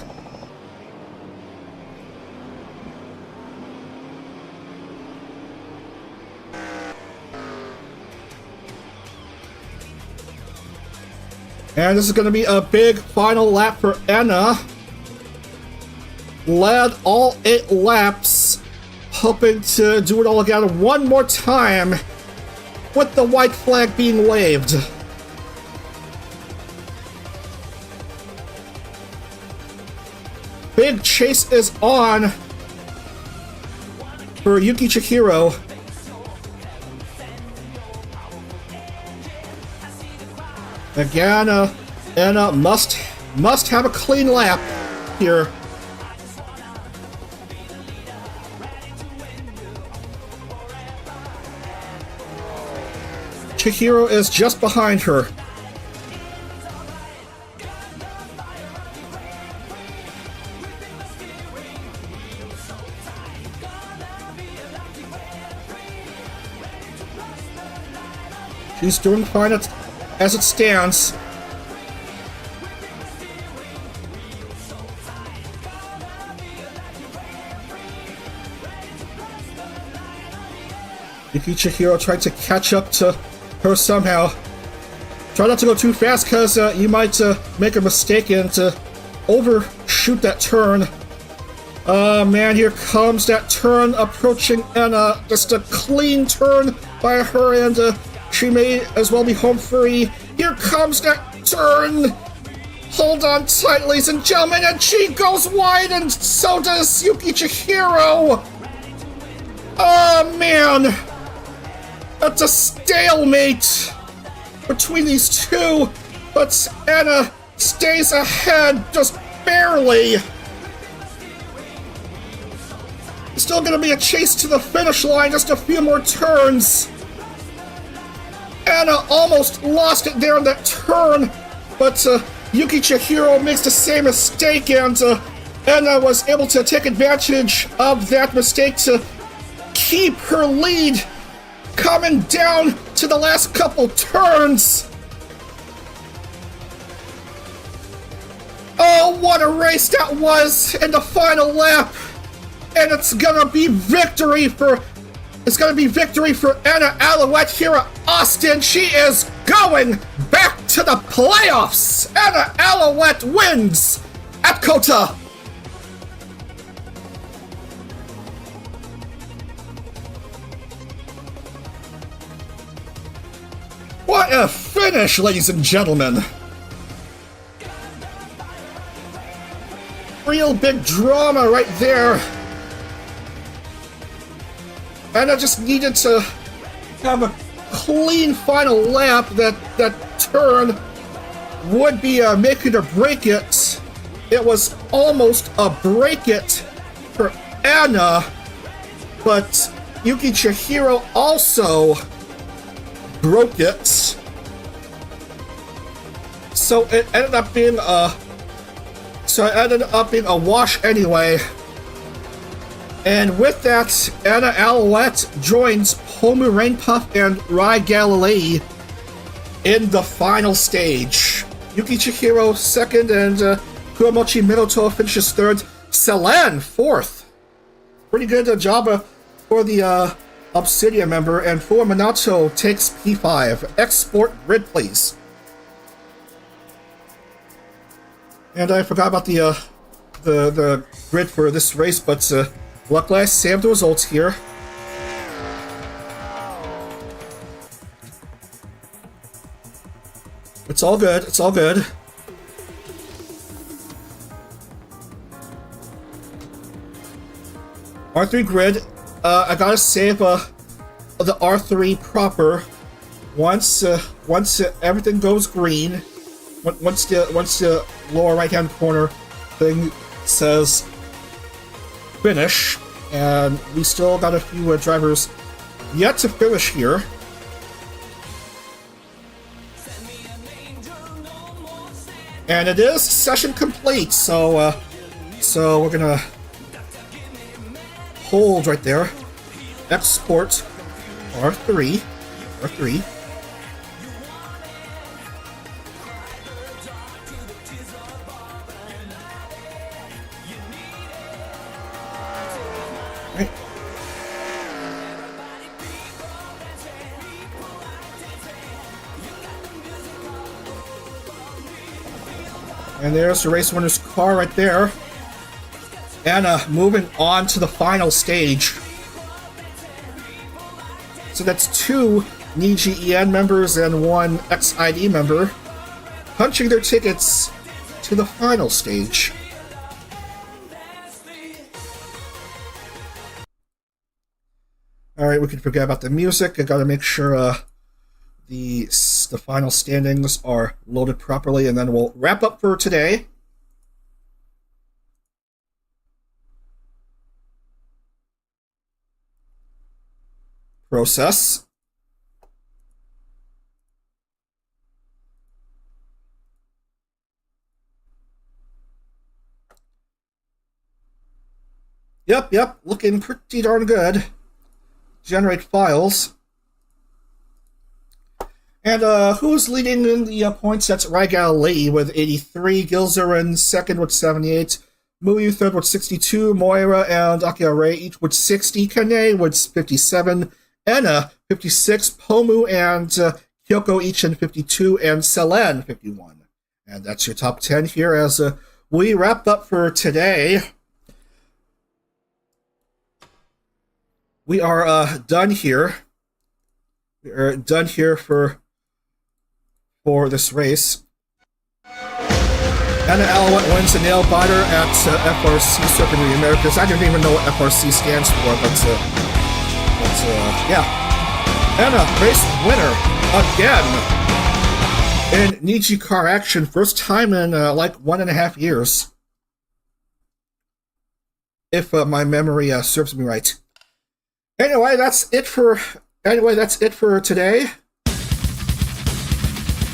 Speaker 1: And this is going to be a big final lap for Anna. Led all 8 laps, hoping to do it all again one more time with the white flag being waved. Big chase is on for Yuki Chihiro. Again, Anna must have a clean lap here. Chihiro is just behind her. She's doing fine as it stands. Yuki Chihiro tried to catch up to her somehow. Try not to go too fast, because you might make a mistake and overshoot that turn. Oh man, here comes that turn approaching Anna. Just a clean turn by her, and she may as well be home free. Here comes that turn. Hold on tight, ladies and gentlemen, and she goes wide, and so does Yuki Chihiro. Oh man. That's a stalemate between these two, but Anna stays ahead just barely. It's still gonna be a chase to the finish line, just a few more turns. Anna almost lost it there in that turn, but Yuki Chihiro makes the same mistake, and Anna was able to take advantage of that mistake to keep her lead coming down to the last couple turns. Oh, what a race that was in the final lap. And it's gonna be victory for Anna Alouette here at Austin. She is going back to the playoffs. Anna Alouette wins at COTA. What a finish, ladies and gentlemen! Real big drama right there. And I just needed to have a clean final lap. That turn would be a make it or break it. It was almost a break it for Anna, but Yuki Chihiro also broke it. So it ended up being a wash anyway. And with that, Anna Alouette joins Homu Rainpuff and Rai Galilei in the final stage. Yuki Chihiro second, and Kuromochi Minoto finishes third. Selen fourth. Pretty good job for the Obsidian member, and for Minato takes P5. Export grid, please. And I forgot about the grid for this race, but luckily I saved the results here. It's all good. It's all good. R3 grid. I gotta save the R3 proper. Once everything goes green, once the lower right hand corner thing says finish, and we still got a few drivers yet to finish here. And it is session complete, so we're gonna hold right there. Export R3. And there's the race winner's car right there. And moving on to the final stage. So that's 2 NijiEN members and 1 XID member punching their tickets to the final stage. Alright, we can forget about the music. I gotta make sure the final standings are loaded properly, and then we'll wrap up for today. Process. Yep, looking pretty darn good. Generate files. And who's leading in the points? That's Raigal Lee with 83, Gilzerin second with 78, Muyu third with 62, Moira and Akiare each with 60, Kane with 57, Enna 56, Pomu and Kyoko each in 52, and Selen 51. And that's your top 10 here as we wrap up for today. We are done here. We are done here for this race. Anna Alouette wins a nail biter at FRC Circuit of the Americas. I don't even know what FRC stands for, but yeah. Anna, race winner again in NijiCar action. First time in like 1.5 years, if my memory serves me right. Anyway, that's it for today.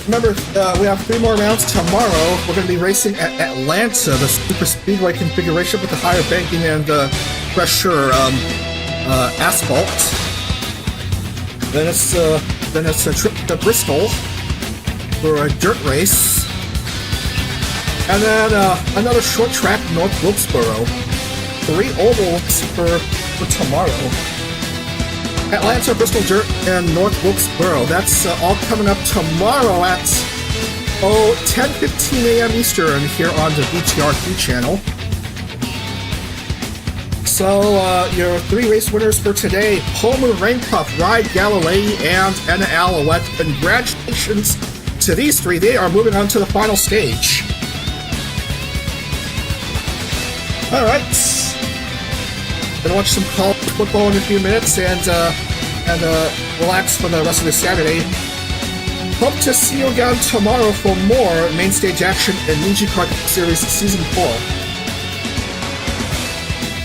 Speaker 1: Remember, we have 3 more rounds tomorrow. We're going to be racing at Atlanta, the superspeedway configuration with the higher banking and pressure asphalt. Then it's a trip to Bristol for a dirt race, and then another short track North Wilkesboro. 3 ovals for tomorrow. Atlanta, Bristol Dirt, and North Wilkesboro. That's all coming up tomorrow at 10:15 a.m. Eastern here on the VTR3 channel. So your 3 race winners for today: Homer Rainpuff, Ride Galilei, and Anna Alouette. Congratulations to these 3. They are moving on to the final stage. All right. Gonna watch some college football in a few minutes and relax for the rest of the Saturday. Hope to see you again tomorrow for more main stage action in NijiCar Series Season 4.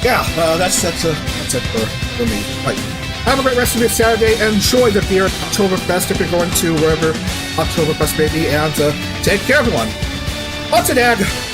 Speaker 1: Yeah, that's it for me. Right. Have a great rest of your Saturday. Enjoy the beer at Oktoberfest if you're going to wherever Oktoberfest may be, and take care, everyone. On to Dag.